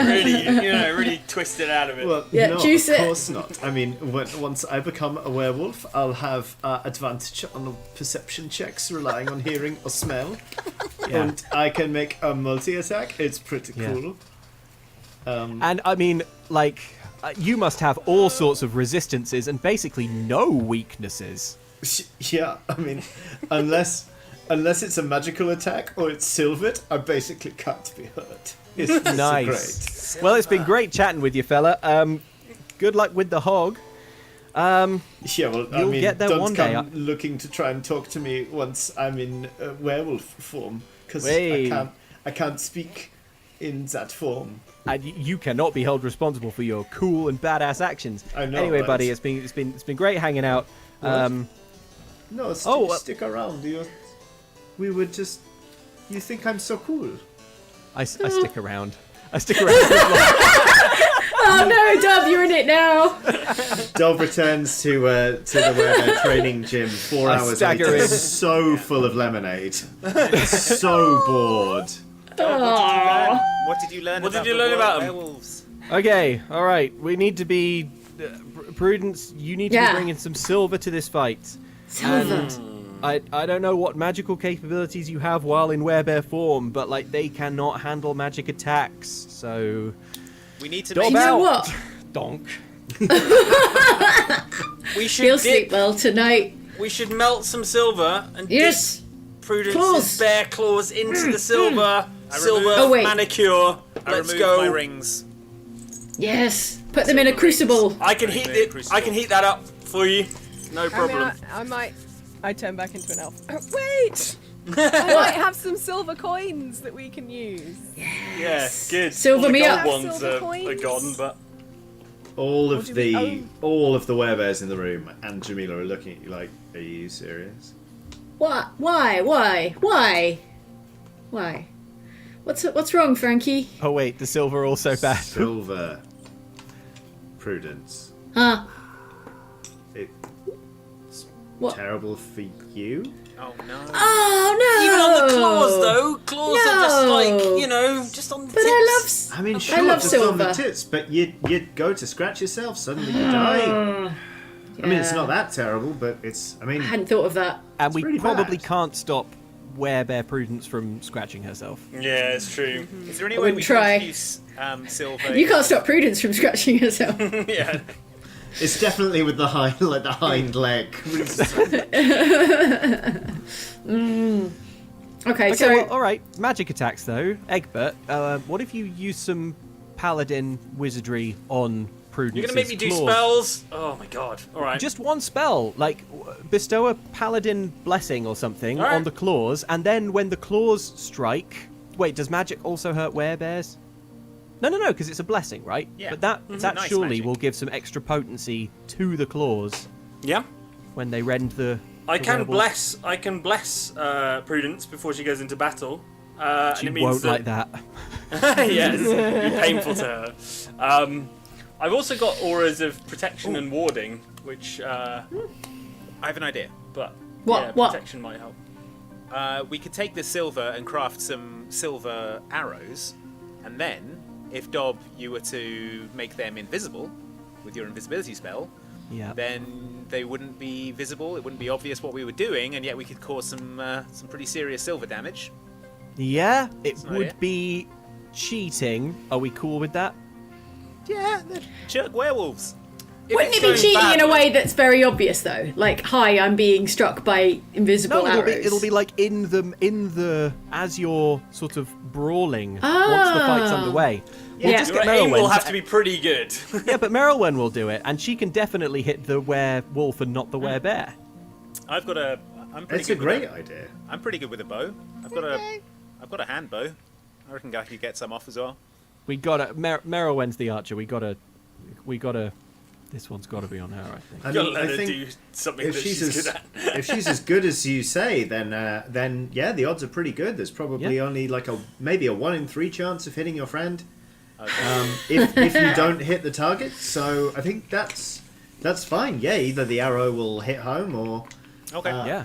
really twist it out of it. Well, Yeah, no, juice of it. course not. I mean, once I become a werewolf, I'll have advantage on perception checks relying on hearing or smell. Yeah. And I can make a multi-attack. It's pretty cool. And I mean, like, you must have all sorts of resistances and basically no weaknesses. Yeah, I mean, unless it's a magical attack or it's silvered, I basically can't be hurt. It's Nice. great. Well, it's been great chatting with you, fella. Good luck with the hog. Yeah, well, I You'll mean, get there don't one come day. looking to try and talk to me once I'm in werewolf form, because Hey. I can't speak in that form. And you cannot be held responsible for your cool and badass actions. I know, Anyway, right? buddy, it's been great hanging out. What? No, stick around. We would just. You think I'm so cool? I stick around. I stick around. as long- Oh no, Dob, you're in it now. Dov returns to the werewolf training gym 4 I hours stagger later, in. so full of lemonade, so bored. What did you learn What about did you the learn about 'em? werewolves? Okay, all right. We need to be Prudence. You need to be Yeah. bringing some silver to this fight. Silver. I don't know what magical capabilities you have while in werebear form, but like they cannot handle magic attacks. So We need to Dob make You know out. what? Donk. We He'll should sleep well tonight. We should melt some silver and Yes. dip Prudence's Claws. bare claws into the silver. Silver remove- Oh, wait. manicure. I Let's remove go. my rings. Yes. Put them in a crucible. I can heat it. I can heat that up for you. No problem. I might. I turn back into an elf. Wait! I might have some silver coins that we can use. Yeah, good. Silver All the me gold up. ones Silver are coins. gone, but all of the werebears in the room and Jamila are looking at you like, are you serious? What? Why? What's wrong, Frankie? Oh wait, the silver also bad. Silver. Prudence. Huh? It's What? terrible for you? Oh no. Oh no! Even on the claws, though. Claws are just No. like, just on the But tips. I mean, sure, love just on the silver. tits, but you'd go to scratch yourself, suddenly you die. I mean, it's Yeah. not that terrible, but I mean, I hadn't thought of that. And we pretty probably bad. can't stop Werebear Prudence from scratching herself. Yeah, it's true. Is there any I way wouldn't we try. can introduce Silver? You can't stop Prudence from scratching herself. Yeah. it's definitely with the hind leg. Okay, Okay, so well, all right. Magic attacks, though. Egbert, what if you use some paladin wizardry on Prudence? You're gonna make me do spells? Oh my god. Alright. Just one spell, like bestow a paladin blessing or something All right. on the claws, and then when the claws strike... Wait, does magic also hurt werebears? No, because it's a blessing, right? Yeah. But that Nice surely magic. will give some extra potency to the claws Yeah. when they rend the... I the can werewolf. bless Prudence before she goes into battle. And She it means won't like that. yes, it'd be painful to her. I've also got auras of protection and warding, which, I have an idea. but What? protection might help. We could take the silver and craft some silver arrows, and then, if Dob, you were to make them invisible with your invisibility spell, Yeah. then they wouldn't be visible. It wouldn't be obvious what we were doing, and yet we could cause some pretty serious silver damage. Yeah, it an would idea. be cheating. Are we cool with that? Yeah, they're jerk werewolves. wouldn't it be cheating in a way that's very obvious though? Like, hi, I'm being struck by invisible No, arrows. it'll be like in the as you're sort of brawling once the fight's underway. We'll Yeah. just Your get aim will Merylwen have to be pretty good. Yeah, but Merylwen will do it, and she can definitely hit the werewolf and not the werebear. I'm pretty It's good a great with idea. I'm pretty good with a bow. I've got a hand bow. I reckon I could get some off as well. We gotta Merylwen's the archer. We gotta. This one's got to be on her, I think. I You gotta mean, let I her think do something if that she's she's as good at. if she's as good as you say, then yeah, the odds are pretty good. There's probably Yeah. only like maybe a 1 in 3 chance of hitting your friend. If you don't hit the target, so I think that's fine. Yeah, either the arrow will hit home or Okay. Yeah.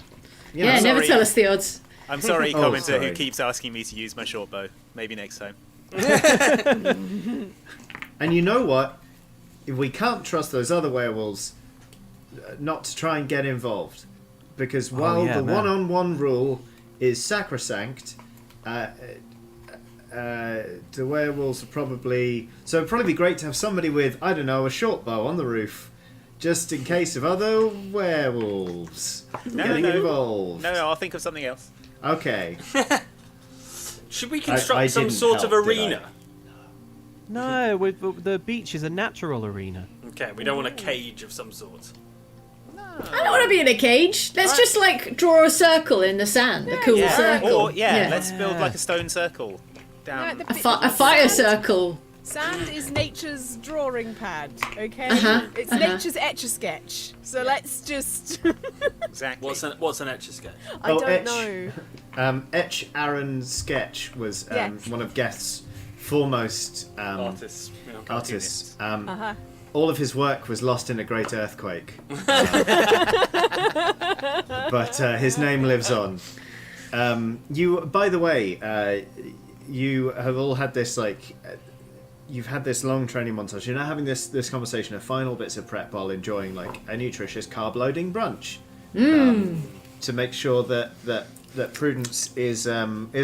you know, Yeah, never sorry. tell us the odds. I'm sorry, Oh, commenter sorry. who keeps asking me to use my short bow. Maybe next time. And you know what? If we can't trust those other werewolves not to try and get involved, because while yeah, the man. one-on-one rule is sacrosanct, the werewolves are probably it'd probably be great to have somebody with, I don't know, a short bow on the roof, just in case of other werewolves getting involved. No, I'll think of something else. Okay. Should we I construct some didn't sort of help, did I? arena? No, the beach is a natural arena. Okay, we don't want a cage of some sort. I don't want to be in a cage. Let's just like draw a circle in the sand, a cool circle. Or let's build like a stone circle down. No, A fire circle. Sand is nature's drawing pad, okay? It's uh-huh. nature's etch-a-sketch. So let's just... Exactly. What's an etch-a-sketch? I Oh, don't etch. know. Etch Aaron's sketch was Yes. one of Geth's foremost Artists. You know. artists. Uh-huh. All of his work was lost in a great earthquake. But his name lives on. By the way, you have all had this, you've had this long training montage. You're now having this conversation of final bits of prep while enjoying, like, a nutritious carb-loading brunch. To make sure that Prudence is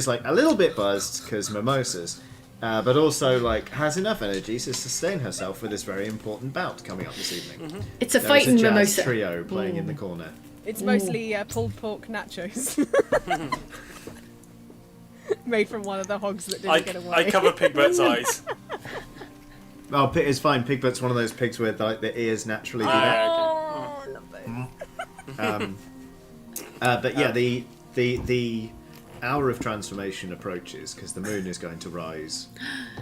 like, a little bit buzzed, because mimosas. But also, like, has enough energy to sustain herself for this very important bout coming up this evening. It's a There is fighting jazz mimosa. trio playing in the corner. It's mostly pulled pork nachos. Made from one of the hogs that didn't get away. I cover Pigbert's eyes. Oh, it's fine. Pigbert's one of those pigs where like the ears naturally do that. Oh, I love those. But yeah, the hour of transformation approaches because the moon is going to rise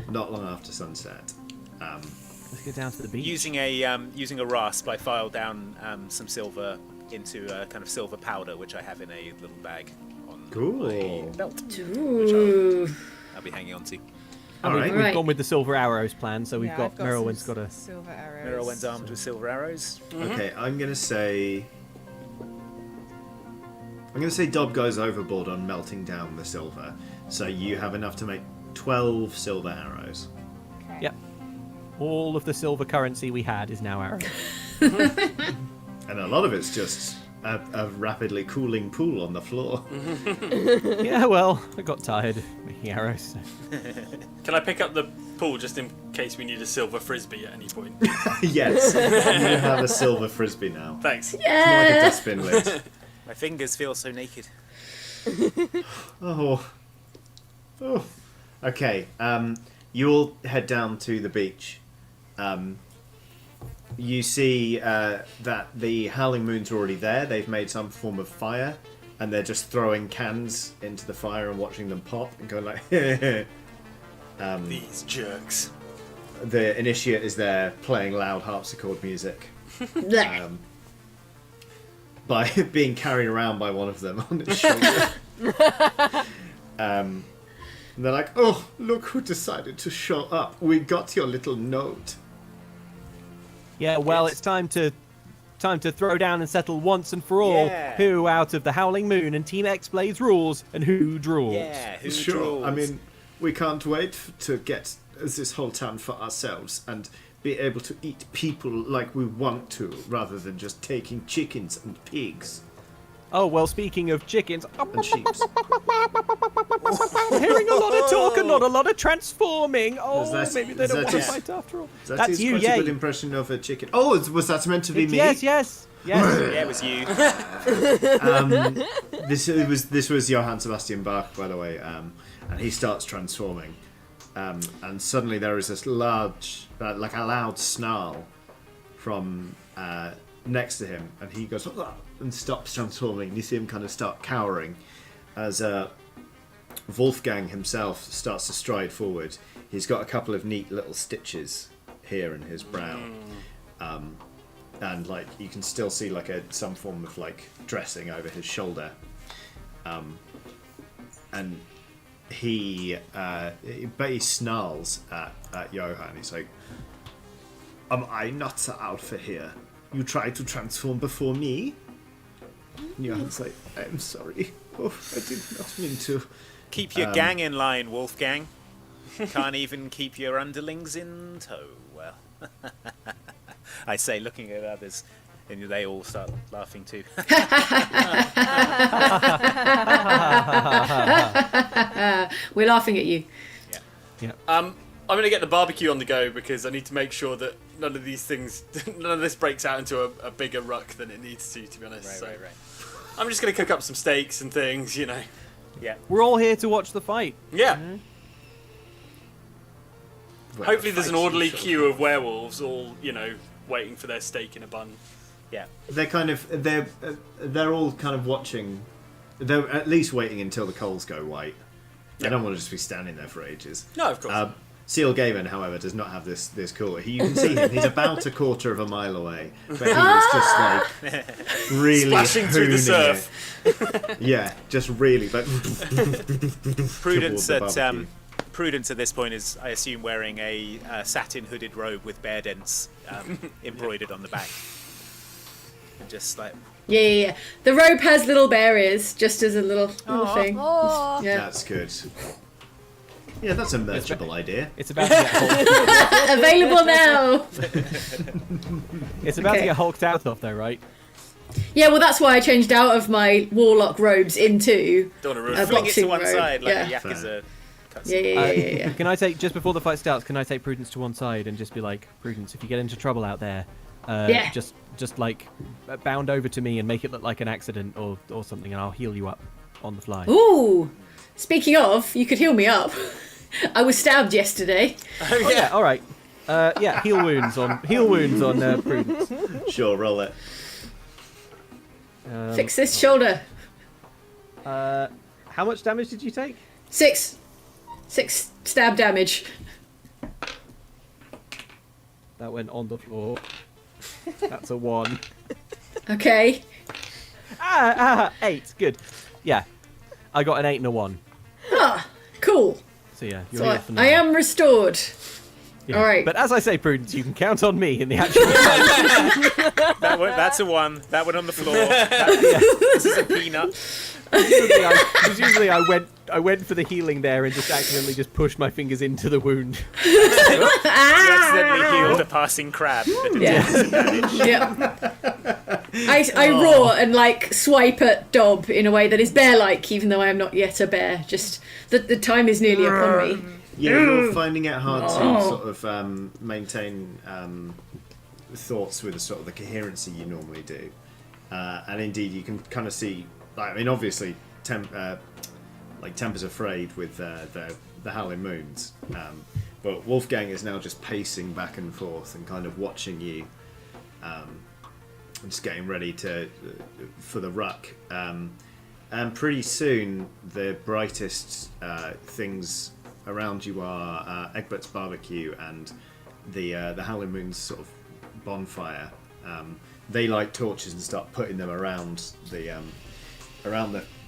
not long after sunset. Let's get down to the beach. Using a rasp, I file down some silver into a kind of silver powder, which I have in a little bag on my belt, which Ooh. I'll be hanging on to. I mean, Alright. we've gone with the silver arrows plan, so we've got I've Merylwyn's some got a. silver arrows. Merylwyn's armed with silver arrows. Okay, I'm gonna say Dob goes overboard on melting down the silver, so you have enough to make 12 silver arrows. Okay. Yep. All of the silver currency we had is now arrows. And a lot of it's just a rapidly cooling pool on the floor. Yeah, well, I got tired making arrows. So. Can I pick up the pool just in case we need a silver frisbee at any point? Yes, you have a silver frisbee now. Thanks. It's more like a dustbin lid. My fingers feel so naked. Oh. Okay, you all head down to the beach. You see that the Howling Moon's already there. They've made some form of fire, and they're just throwing cans into the fire and watching them pop and going like, These jerks. The initiate is there playing loud harpsichord music. By being carried around by one of them on his shoulder. And they're like, oh, look who decided to show up. We got your little note. Yeah, well, it's time to throw down and settle once and for all Yeah. who out of the Howling Moon and Team X Blades rules and who draws. Yeah, who Sure, draws? I mean, we can't wait to get this whole town for ourselves and be able to eat people like we want to, rather than just taking chickens and pigs Oh, well, speaking of chickens, and sheep. I'm hearing a lot of talk and not a lot of transforming. Oh, Is that- maybe they is don't that want to just- fight after all. That is you, quite yeah. a good impression of a chicken. Oh, was that meant to be me? Yes, yes, yes. Yeah, it was you. This was Johann Sebastian Bach, by the way, and he starts transforming, and suddenly there is this large, like a loud snarl from next to him, and he goes "Ah," and stops transforming. You see him kind of start cowering as Wolfgang himself starts to stride forward. He's got a couple of neat little stitches here in his brow. And like you can still see like some form of like dressing over his shoulder, and he snarls at Johann. He's like, "Am I not the alpha here? You tried to transform before me?" And Johann's like, "I'm sorry. Oh, I did not mean to." Keep your gang in line, Wolfgang. Can't even keep your underlings in tow. Well, I say, looking at others, and they all start laughing too. We're laughing at you. I'm going to get the barbecue on the go because I need to make sure that none of this breaks out into a bigger ruck than it needs to be honest. Right. I'm just going to cook up some steaks and things, you know. Yeah. We're all here to watch the fight. Yeah. Well, Hopefully there's an fight orderly you shall. queue of werewolves all, you know, waiting for their steak in a bun. Yeah. They're all kind of watching. They're at least waiting until the coals go white. They don't want to just be standing there for ages. No, of course. Seal Gavin, however, does not have this cool. You can see him. He's about a quarter of a mile away, but he was just like really Splashing through the hooning surf. it. Yeah, just really like Prudence toward the at barbecue. Prudence at this point is, I assume, wearing a satin hooded robe with bear dents embroidered on the back, and just like Yeah. The robe has little bear ears, just as a little thing. Oh. Yeah. That's good. Yeah, that's a merchable idea. It's about to get hulked. Available now. It's about to Okay. get hulked out of, though, right? Yeah, well, that's why I changed out of my warlock robes into Don't want to a ruin fling it to boxing one robe. side like a Yeah. yakuza. Yeah. Can I take, just before the fight starts, can I take Prudence to one side and just be like, Prudence, if you get into trouble out there, Yeah. just like bound over to me and make it look like an accident or something, and I'll heal you up on the fly. Ooh. Speaking of, you could heal me up. I was stabbed yesterday. Oh, yeah, all right. Yeah, heal wounds on Prudence. Sure, roll it. Fix this shoulder. How much damage did you take? 6 stab damage. That went on the floor. That's a 1. Okay. 8. Good. Yeah. I got an 8 and a 1. Ah, cool. So yeah, you're So here for now. I am restored. Yeah. All right. But as I say, Prudence, you can count on me in the actual. That's a 1. That one on the floor. This is a peanut. Presumably I went for the healing there and just accidentally just pushed my fingers into the wound. You accidentally healed a passing crab. That did some damage. Yeah. I roar and like swipe at Dob in a way that is bear-like, even though I am not yet a bear. Just the time is nearly upon me. Yeah, you're finding it hard to sort of maintain thoughts with sort of the coherency you normally do. And indeed, you can kind of see, I mean, obviously, Temper's afraid with the Howling Moons. But Wolfgang is now just pacing back and forth and kind of watching you, and just getting ready for the ruck. And pretty soon, the brightest things around you are Egbert's barbecue and the Howling Moon's sort of bonfire. They light torches and start putting them around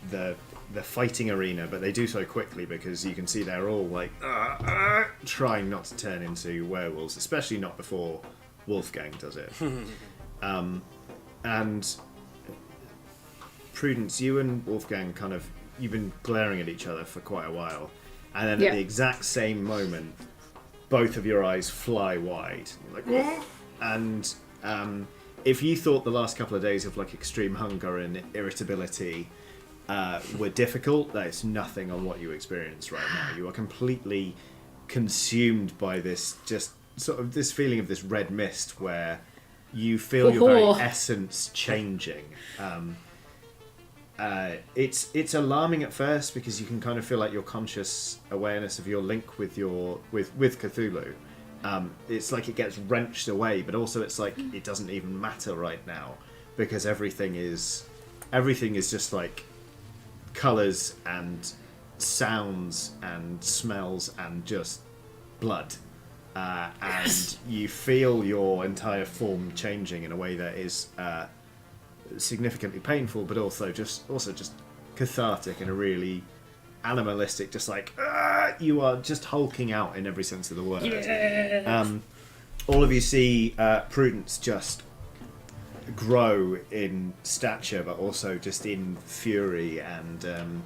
the fighting arena, but they do so quickly because you can see they're all like trying not to turn into werewolves, especially not before Wolfgang does it. And Prudence, you and Wolfgang you've been glaring at each other for quite a while, and then at the exact same moment, both of your eyes fly wide. You're like, and if you thought the last couple of days of like extreme hunger and irritability were difficult, that's nothing on what you experience right now. You are completely consumed by this, just sort of this feeling of this red mist where you feel your very essence changing. It's alarming at first because you can kind of feel like your conscious awareness of your link with Cthulhu. It's like it gets wrenched away, but also it's like it doesn't even matter right now because everything is just like colours and sounds and smells and just blood. And you feel your entire form changing in a way that is significantly painful, but also just cathartic in a really animalistic, just like you are just hulking out in every sense of the word. All of you see Prudence just grow in stature, but also just in fury, and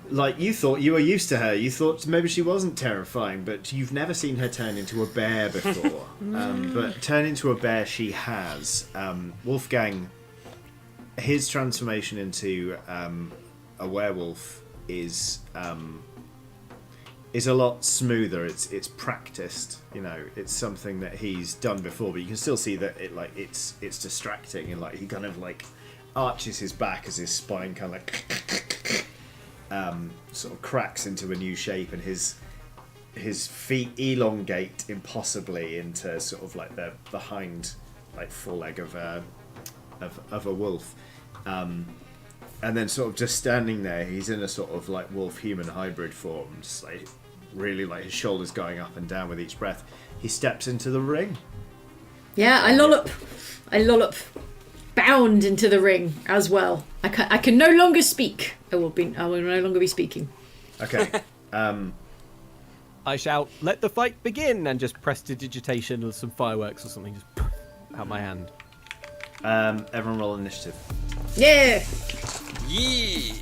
like you thought you were used to her. You thought maybe she wasn't terrifying, but you've never seen her turn into a bear before. But turn into a bear she has. Wolfgang, his transformation into a werewolf is a lot smoother. It's practiced, you know. It's something that he's done before, but you can still see that it's distracting, and like he kind of like arches his back as his spine kind of like sort of cracks into a new shape, and his feet elongate impossibly into sort of like the hind like foreleg of a wolf. And then sort of just standing there, he's in a sort of like wolf-human hybrid form, just like really like his shoulders going up and down with each breath. He steps into the ring. Yeah, I lollop, bound into the ring as well. I can no longer speak. I will no longer be speaking. Okay. I shout, "Let the fight begin!" and just prestidigitation of some fireworks or something just out my hand. Everyone roll initiative. Yeah. Yeah.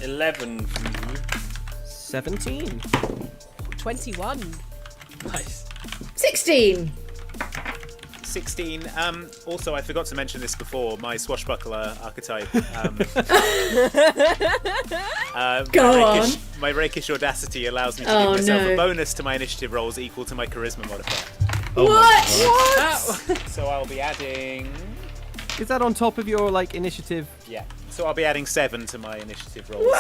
11 from you. 17. 21. Nice. 16. 16. Also, I forgot to mention this before. My swashbuckler archetype. Go on. My rakish audacity allows me to give myself a bonus to my initiative rolls equal to my charisma modifier. What? So I'll be adding. Is that on top of your like initiative? Yeah. So I'll be adding 7 to my initiative rolls.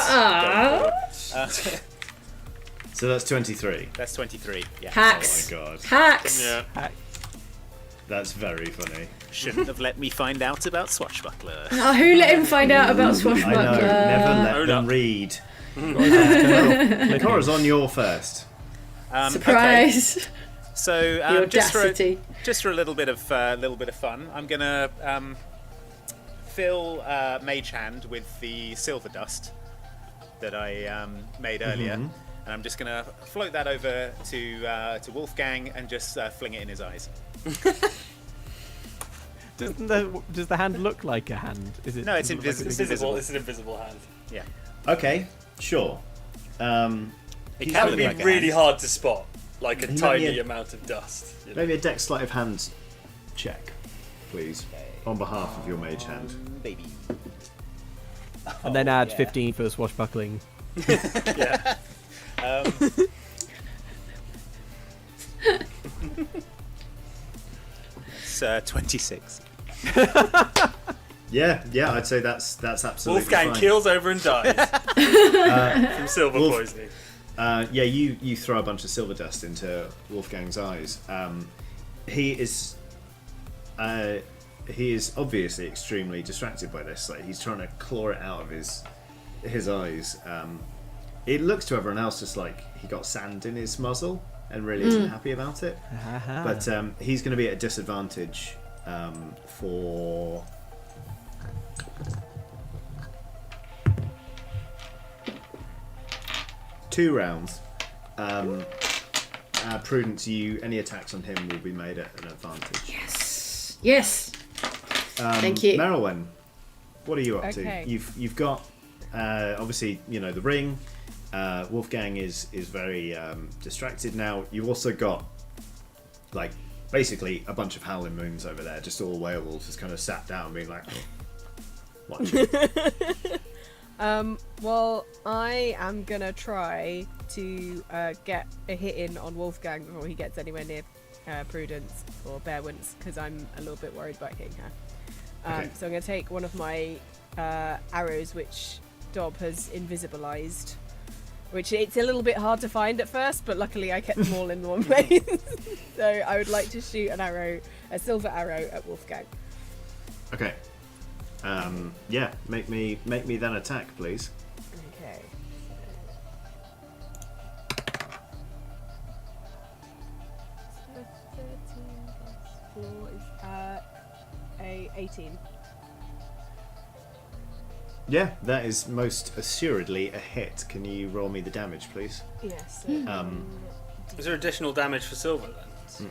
So that's 23. That's 23. Yeah. Hacks. Oh my god. Hacks. Yeah. That's very funny. Shouldn't have let me find out about swashbuckler. Oh, who let him find out about I Swashbuckler? know. Never let Hold them up. read. Cora's on your first. Surprise! Okay. So The audacity. just for a little bit of fun, I'm gonna fill Mage Hand with the silver dust that I made earlier, and I'm just gonna float that over to Wolfgang and just fling it in his eyes. Does the hand look like a hand? Is it? No, it's does it look invisible. It's an invisible hand. Yeah. Okay, sure. It That can would look be like a really hand. hard to spot, like a He might tiny be a- amount of dust. You know? Maybe a dex sleight of hand check, please, on behalf of your mage hand. Baby. And then add yeah. 15 for the swashbuckling. Yeah. It's 26. Yeah, I'd say that's absolutely Wolfgang fine. keels over and dies from silver Wolf- poisoning. Yeah, you throw a bunch of silver dust into Wolfgang's eyes. He is obviously extremely distracted by this. Like he's trying to claw it out of his eyes. It looks to everyone else just like he got sand in his muzzle and really isn't happy about it. But he's going to be at a disadvantage for. Two rounds. Prudence, any attacks on him will be made at an advantage. Yes. Thank you. Merylwen, what are you up Okay. to? You've got obviously the ring. Wolfgang is very distracted now. You've also got like basically a bunch of howling moons over there, just all werewolves, just kind of sat down, being like, watching. Well, I am gonna try to get a hit in on Wolfgang before he gets anywhere near Prudence or Bearwince, because I'm a little bit worried about hitting her. Okay. So I'm gonna take one of my arrows, which Dob has invisibilized. Which it's a little bit hard to find at first, but luckily I kept them all in one place. So I would like to shoot a silver arrow at Wolfgang. Okay. Yeah, make me then attack, please. Okay. So 13 plus 4 is a 18. Yeah, that is most assuredly a hit. Can you roll me the damage, please? Yes. Is there additional damage for silver then?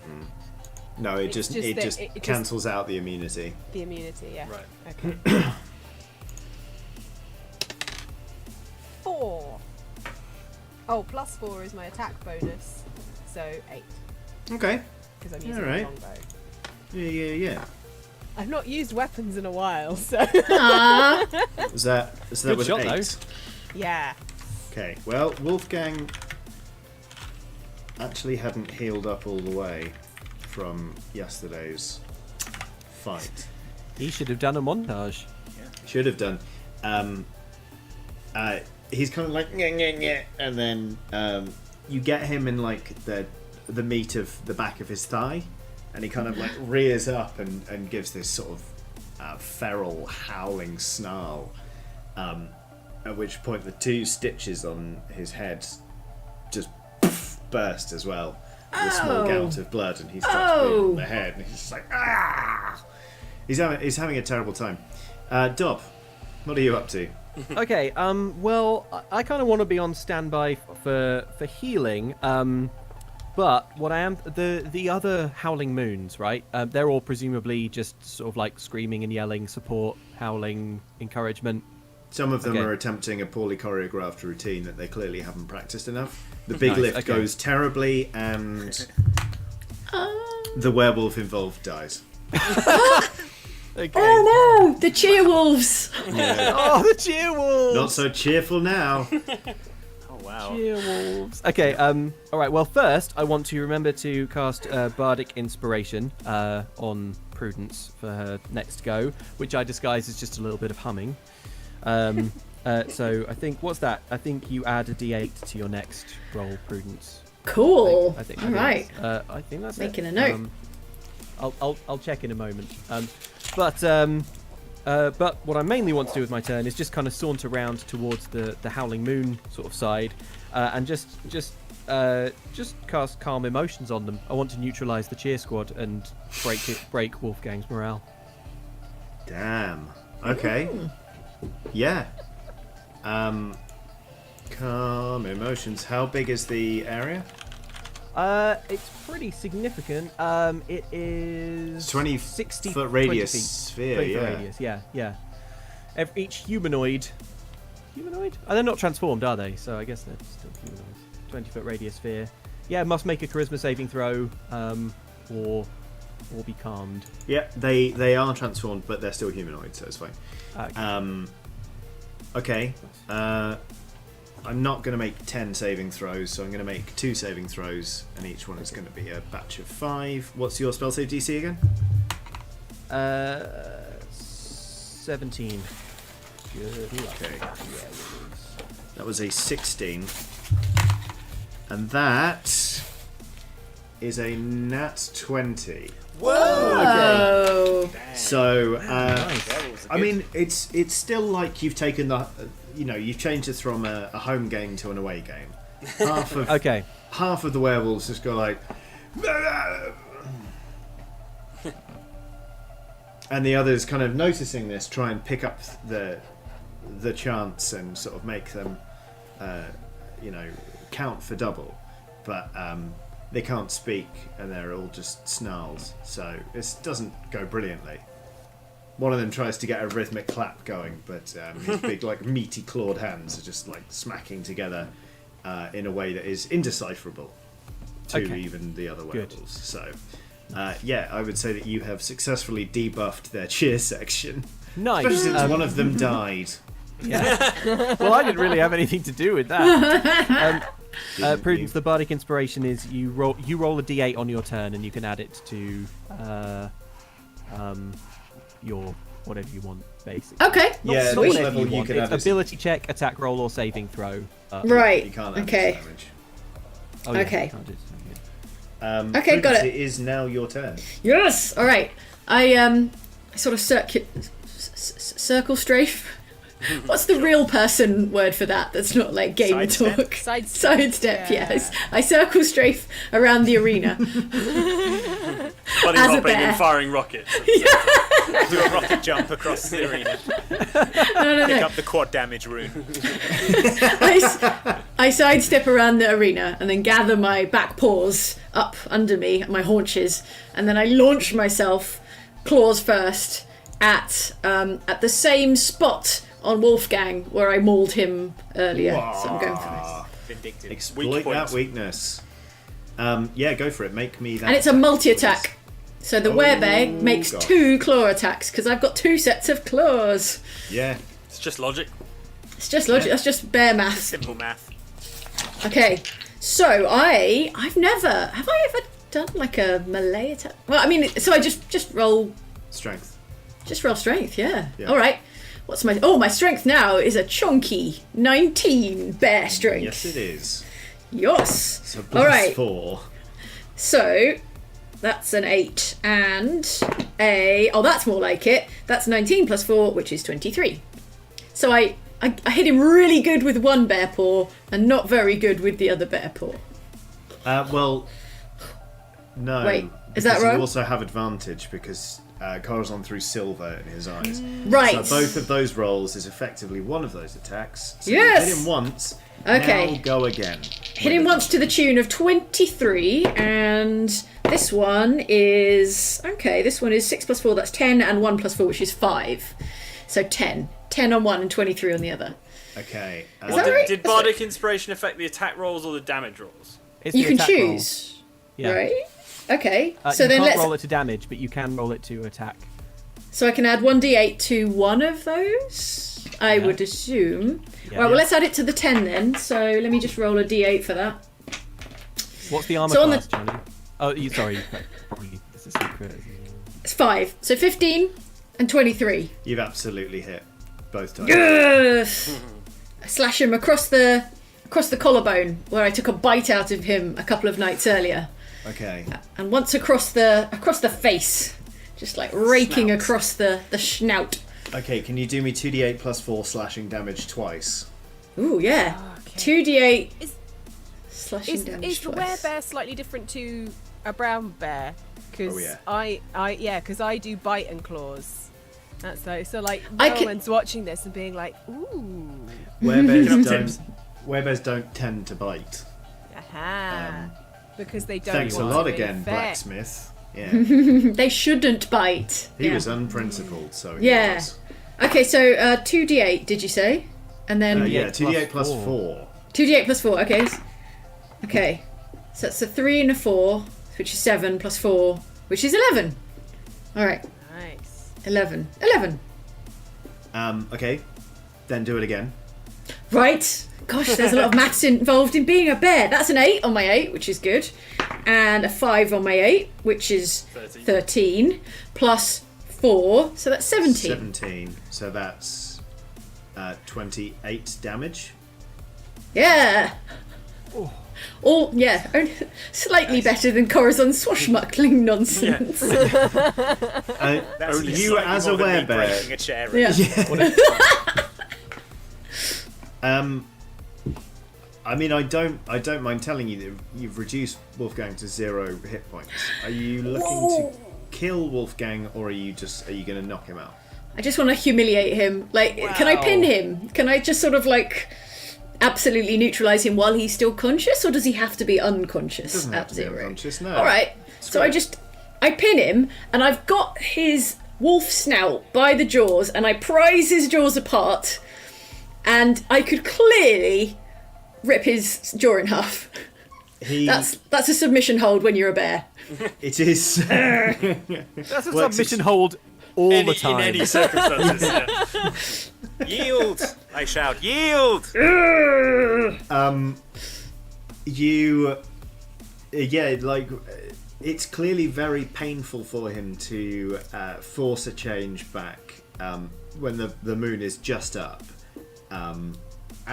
No, it It's just just that it cancels out the immunity. The immunity, yeah. Right. Okay. 4. Oh, plus 4 is my attack bonus, so 8 Okay. because I'm using Alright. a longbow. Yeah. I've not used weapons in a while, so Was that Good was shot, 8? yeah. Okay. Well, Wolfgang actually hadn't healed up all the way from yesterday's fight. He should have done a montage. Should have done. He's kind of like nyeh, and then you get him in like the meat of the back of his thigh, and he kind of like rears up and gives this sort of feral howling snarl. At which point the 2 stitches on his head just burst as well. With a small gout of blood, and he starts bleeding on the head, and he's just like ah. He's having a terrible time. Dob, what are you up to? Okay, well, I kind of want to be on standby for healing, but what I am, the other Howling Moons, right, they're all presumably just sort of like screaming and yelling, support, howling, encouragement. Some of them Okay. are attempting a poorly choreographed routine that they clearly haven't practiced enough. The big Nice, lift okay. goes terribly, and the werewolf involved dies. Okay. Oh no! The cheerwolves! Yeah. Oh, the cheerwolves! Not so cheerful now. Oh wow. Cheerwolves. Okay, all right, well, first, I want to remember to cast Bardic Inspiration on Prudence for her next go, which I disguise as just a little bit of humming. So I think, what's that? I think you add a d8 to your next roll, Prudence. Cool. I think All right. I think that's Making it. a note. I'll check in a moment. But what I mainly want to do with my turn is just kind of saunter round towards the Howling Moon sort of side, and just just cast Calm Emotions on them. I want to neutralise the cheer squad and break Wolfgang's morale. Damn. Okay. Yeah. Calm Emotions. How big is the area? It's pretty significant. It is 20 60 foot radius 20 feet. sphere. 20 foot Yeah. radius, yeah. Each humanoid. Oh, they're not transformed, are they? So I guess they're still humanoids. 20-foot radius sphere. Yeah, must make a charisma saving throw, or be calmed. Yeah, they are transformed, but they're still humanoids, so it's fine. Okay. I'm not going to make 10 saving throws, so I'm going to make 2 saving throws, and each one is going to be a batch of 5. What's your spell save DC again? 17. Good luck. Okay. That was a 16. And that is a nat 20. Whoa! Okay. So, Nice. I mean, it's still like you've taken the, you've changed it from a home game to an away game. Half of half of the werewolves just go like, and the others kind of noticing this try and pick up the chants and sort of make them, count for double, but they can't speak and they're all just snarls, so this doesn't go brilliantly. One of them tries to get a rhythmic clap going, but his big like meaty clawed hands are just like smacking together in a way that is indecipherable to even the other werewolves. So I would say that you have successfully debuffed their cheer section. Nice. Especially since one of them died. Yeah. Well, I didn't really have anything to do with that. Prudence, the bardic inspiration is you roll a d8 on your turn, and you can add it to your whatever you want, basically. Okay. Yeah, Not this whatever level you you want. can It's add ability check, attack roll, or saving throw. Right. You can't add Okay. damage. Oh, yeah, Okay. you can't do it. Okay, got Prudence, it. It is now your turn. Yes. All right. I sort of circle strafe. What's the real person word for that? That's not like game Sidestep? talk. Yeah. Sidestep. Yes. I circle strafe around the arena. Bunny As a hopping bear. and firing rockets. Do a rocket jump across the arena. No. Pick up the quad damage rune. I sidestep around the arena and then gather my back paws up under me, my haunches, and then I launch myself, claws first, at the same spot on Wolfgang where I mauled him earlier. So I'm going for this. Vindictive. Exploit Weak that point. weakness. Yeah, go for it. Make me that. And it's a multi-attack. So the werebag makes gosh. 2 claw attacks because I've got 2 sets of claws. Yeah. It's just logic. It's just logic. That's just bare math. Simple math. Okay, so I've never have I ever done like a melee attack? Well, I mean, so I just roll Strength. strength. Yeah. Yeah. All right. What's my strength now is a chunky 19 bear strength. Yes, it is. Yes. So All right. +4. So that's an 8 and that's more like it. That's 19 plus 4, which is 23. So I hit him really good with one bear paw and not very good with the other bear paw. Well, no. Wait, is that because wrong? You also have advantage because Corazon threw silver in his eyes. Right. So both of those rolls is effectively one of those attacks. So Yes! you hit him once. Okay. Now go again. Hit him once to the tune of 23, and this one is 6 plus 4, that's 10, and 1 plus 4, which is 5. So 10. 10 on one and 23 on the other. Okay. Is that right? Did bardic inspiration affect the attack rolls or the damage rolls? It's You the can attack roll. choose. Yeah. Right? Okay. So so then you can't let's. roll it to damage, but you can roll it to attack. So I can add 1d8 to one of those, I Yeah. would assume. Yeah. Right, well, let's add it to the 10 then. So let me just roll a d8 for that. What's the armor So on class, Johnny? Oh, sorry. Probably it's a secret. It's 5. So 15 and 23. You've absolutely hit both times. Yes! I slash him across the collarbone where I took a bite out of him a couple of nights earlier. Okay. And once across the face. Just like raking Snout. across the snout. Okay, can you do me 2d8 plus 4 slashing damage twice? Ooh, yeah. Okay. 2d8 Slashing damage Is the twice. werebear slightly different to a brown bear? Because Oh, yeah. I do bite and claws. That's so like I no can- one's watching this and being like, ooh, Werebears don't tend to bite. aha, because they don't. Thanks a want lot to again, infect. blacksmith. Yeah, They shouldn't bite. he Yeah. was unprincipled, so he Yeah. was. Okay, so 2d8, did you say? And then Yeah, 2d8 plus plus 4. 2d8 plus 4, okay. Okay. So that's a 3 and a 4, which is 7, plus 4, which is 11. Alright, Nice. 11. 11. Okay, then do it again. Right. Gosh, there's a lot of maths involved in being a bear. That's an 8 on my 8, which is good. And a 5 on my 8, which is 13. Plus 4, so that's 17. 17. So that's 28 damage. Yeah. All yeah, only slightly better than Corazon's swashbuckling nonsense. That's you slightly as more a than me werebear. breaking a chair. Yeah. I mean, I don't mind telling you that you've reduced Wolfgang to 0 hit points. Are you looking to kill Wolfgang, or are you going to knock him out? I just want to humiliate him. Like, can I pin him? Can I just sort of like absolutely neutralize him while he's still conscious, or does he have to be unconscious Doesn't have at to be 0? unconscious, no. All right. So I pin him, and I've got his wolf snout by the jaws, and I prise his jaws apart, and I could clearly rip his jaw in half. That's a submission hold when you're a bear. It is. That's a Well, submission hold all the time. In any circumstances. Yeah. Yield! I shout, yield! It's clearly very painful for him to force a change back when the moon is just up, and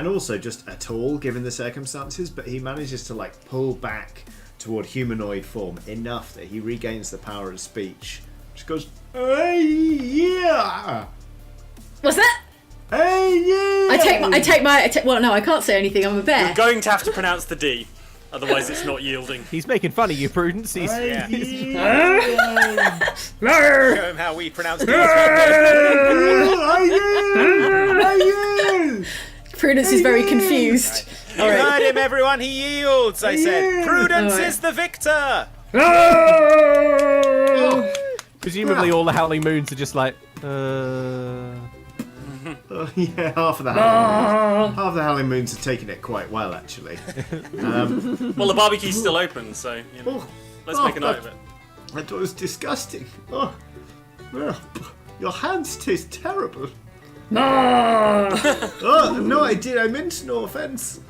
also just at all given the circumstances. But he manages to like pull back toward humanoid form enough that he regains the power of speech. Just goes, "Hey, yeah, What's that? hey, yeah." Well, no, I can't say anything. I'm a bear. You're going to have to pronounce the D, otherwise it's not yielding. He's making fun of you, Prudence. He's, Yeah. Yeah. Show him how we pronounce these. Prudence is very confused. You heard him, everyone. He yields. I said, Prudence Alright. is the victor. presumably all the Howling Moons are just like, Yeah, half of the Howling Moons are taking it quite well, actually. Well, the barbecue's still open, so you know, let's make a note of it. That was disgusting. Oh, well, your hands taste terrible. Oh, no, I meant no offense.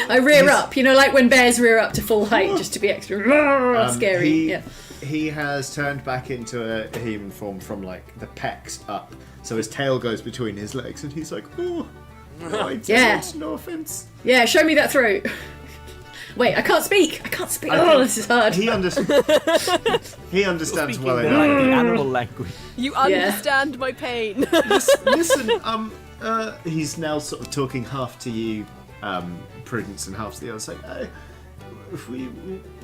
I rear up, like when bears rear up to full height just to be extra scary. He has turned back into a human form from like the pecs up, so his tail goes between his legs, and he's like, "Oh, no, I meant no offense." Yeah, show me that throat. Wait, I can't speak. Oh, this is hard. He understands well speaking enough. the animal language. You understand my pain. Listen, he's now sort of talking half to you, Prudence, and half to the other. Saying,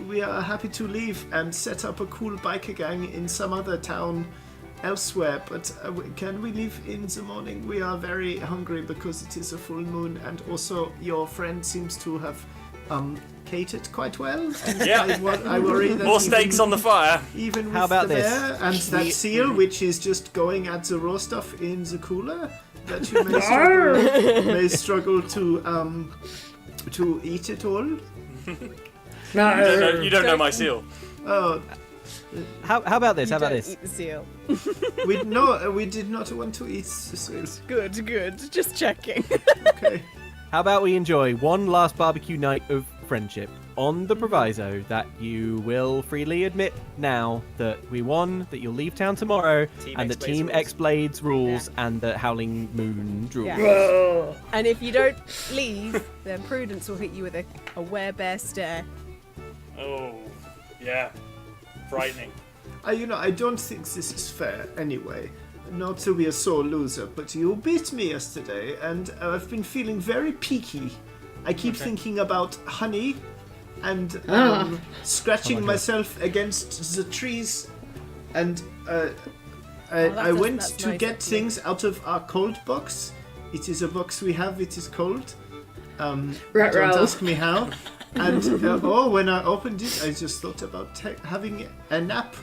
we are happy to leave and set up a cool biker gang in some other town elsewhere, but can we leave in the morning? We are very hungry because it is a full moon, and also your friend seems to have catered quite well. And Yeah. I worry that More steaks on the fire. even with How about the this? bear and that seal, which is just going at the raw stuff in the cooler, that you may struggle to eat it all. You don't know my seal. Oh, How about this? How about Don't this? eat the seal. we did not want to eat the seal. Good. Just checking. Okay. How about we enjoy one last barbecue night of friendship on the proviso that you will freely admit now that we won, that you'll leave town tomorrow, Team and X that Blades Team rules. X Blades rules and that Howling Moon rules. Yeah. And if you don't leave, then Prudence will hit you with a werebear stare. Oh, yeah. Frightening. I don't think this is fair anyway. Not to be a sore loser, but you beat me yesterday, and I've been feeling very peaky I keep thinking about honey and scratching myself against the trees. And I went to nice, get actually. things out of our cold box. It is a box we have. It is cold. Don't ask me how. And when I opened it, I just thought about having a nap.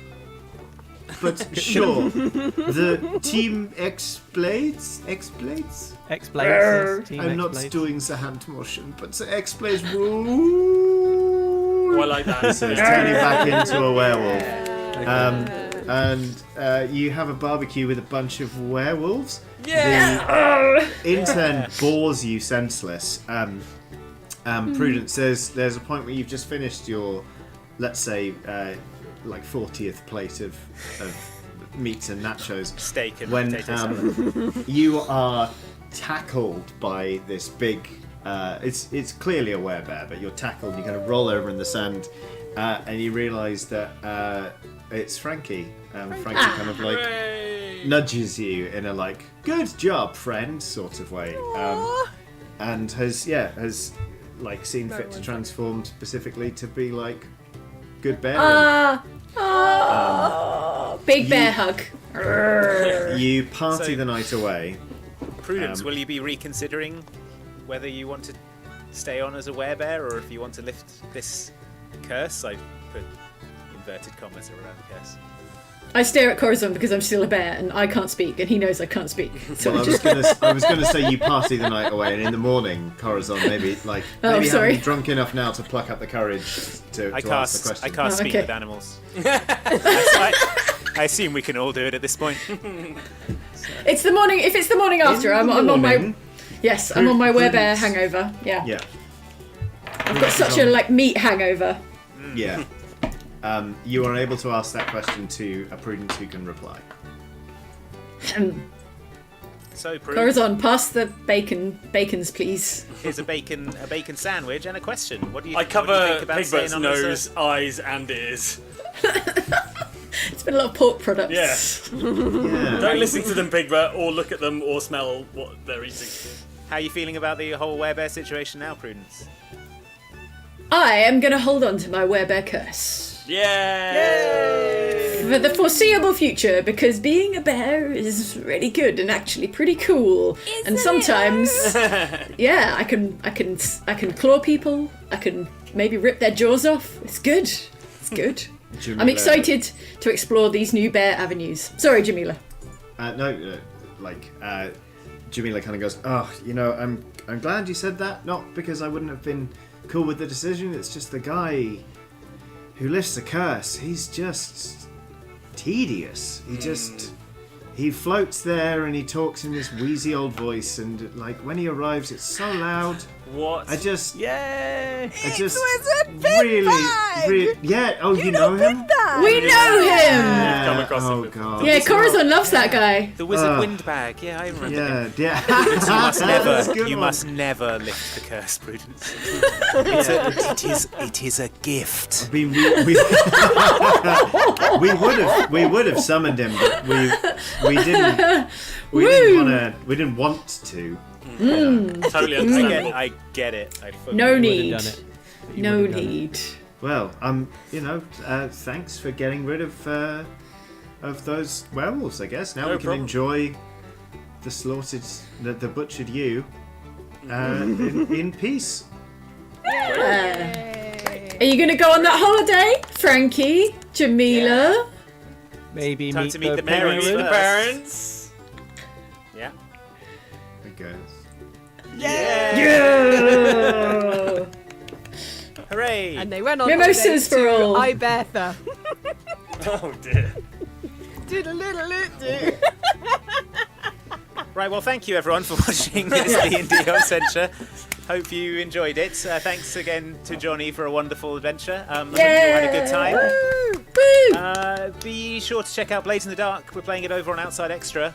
But sure, the Team X Blades. X-Blades. Team I'm not X-Blades. doing the hand motion, but the X Blades. Oh, I like that. So it's turning back into a werewolf. And you have a barbecue with a bunch of werewolves. Yeah. The intern bores you senseless. Prudence says there's a point where you've just finished your, let's say, like 40th plate of meats and nachos. Steak and When potatoes. you are tackled by this big, it's clearly a werebear, but you're tackled. You kind of roll over in the sand, and you realise that it's Frankie. Frankie kind of like nudges you in a like good job, friend sort of way, and has like seen fit to transform specifically to be like good bear. Big bear hug. You party So- the night away. Prudence, will you be reconsidering whether you want to stay on as a werebear or if you want to lift this curse? I put inverted commas around the curse. I stare at Corazon because I'm still a bear and I can't speak, and he knows I can't speak. So Well, I was gonna say you party the night away, and in the morning, Corazon, maybe sorry. having drunk enough now to pluck up the courage to ask the question. I can't speak okay. with animals. I assume we can all do it at this point. it's the morning. If it's the morning after, I'm on my morning, I'm on my werebear Prudence. hangover. Yeah. Yeah, I've got such a like meat hangover. yeah. You are able to ask that question to a Prudence who can reply. So, Prudence, Corazon, pass the bacons, please. here's a bacon sandwich and a question. What do you? I what do you cover think about staying Pigbert's on as a- nose, eyes, and ears. It's been a lot of pork products. Yeah. Yeah. Don't listen to them, Pigbert, or look at them, or smell what they're eating. How are you feeling about the whole werebear situation now, Prudence? I am going to hold on to my werebear curse Yay! for the foreseeable future because being a bear is really good and actually pretty cool. And sometimes, yeah, I can claw people. I can maybe rip their jaws off. It's good. It's good. Jamila, I'm excited to explore these new bear avenues. Sorry, Jamila. Jamila kind of goes, "Oh, I'm glad you said that. Not because I wouldn't have been cool with the decision. It's just the guy who lifts the curse. He's just tedious. He floats there and he talks in this wheezy old voice, and like when he arrives, it's so loud. What? I just Yay! really, yeah. Oh, you know him? We know him! Come across him Oh before. god. Yeah, Corazon loves that guy. The wizard windbag. Yeah, I remember him. Yeah. You That's a good one. must never lift the curse, Prudence. It is a gift. I mean, we would have summoned him, but we didn't want to. Totally understandable. I get it. I fully No You would've need. done it, but you No would've done it. need. Well, thanks for getting rid of those werewolves. I guess now No we can problem. enjoy the slaughtered, the butchered you in peace. Are you going to go on that holiday, Frankie? Jamila? Maybe Time meet to meet the Parents, parents. the parents. Yeah. I guess. Hooray! And they went on Mimosas for holiday all. to Ibiza. Oh dear. Diddle-diddle-doo. Right, well, thank you everyone for watching this D&D Oxventure. Hope you enjoyed it. Thanks again to Johnny for a wonderful adventure. I hope you all had a good time. Woo! Be sure to check out Blades in the Dark. We're playing it over on Outside Extra.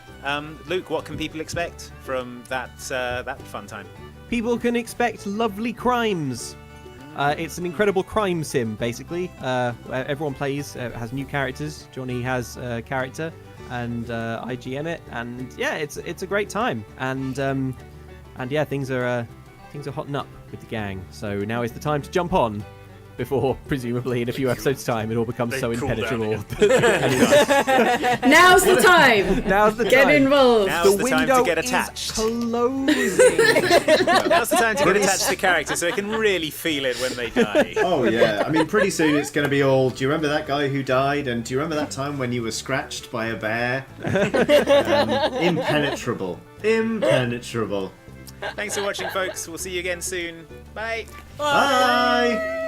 Luke, what can people expect from that fun time? People can expect lovely crimes. It's an incredible crime sim, basically. Everyone plays, has new characters. Johnny has a character, and I GM it, and yeah, it's a great time. And yeah, things are things are hotting up with the gang. So now is the time to jump on before, presumably, in a few episodes' time, it all becomes They so cool down impenetrable. Now's the time. Now's the Get time. involved. Now's The the time window to get is attached. closing. Now's the time to get attached to the character so they can really feel it when they die. Oh yeah, I mean, pretty soon it's going to be all. Do you remember that guy who died? And do you remember that time when you were scratched by a bear? Impenetrable. Impenetrable. Thanks for watching, folks. We'll see you again soon. Bye. Bye.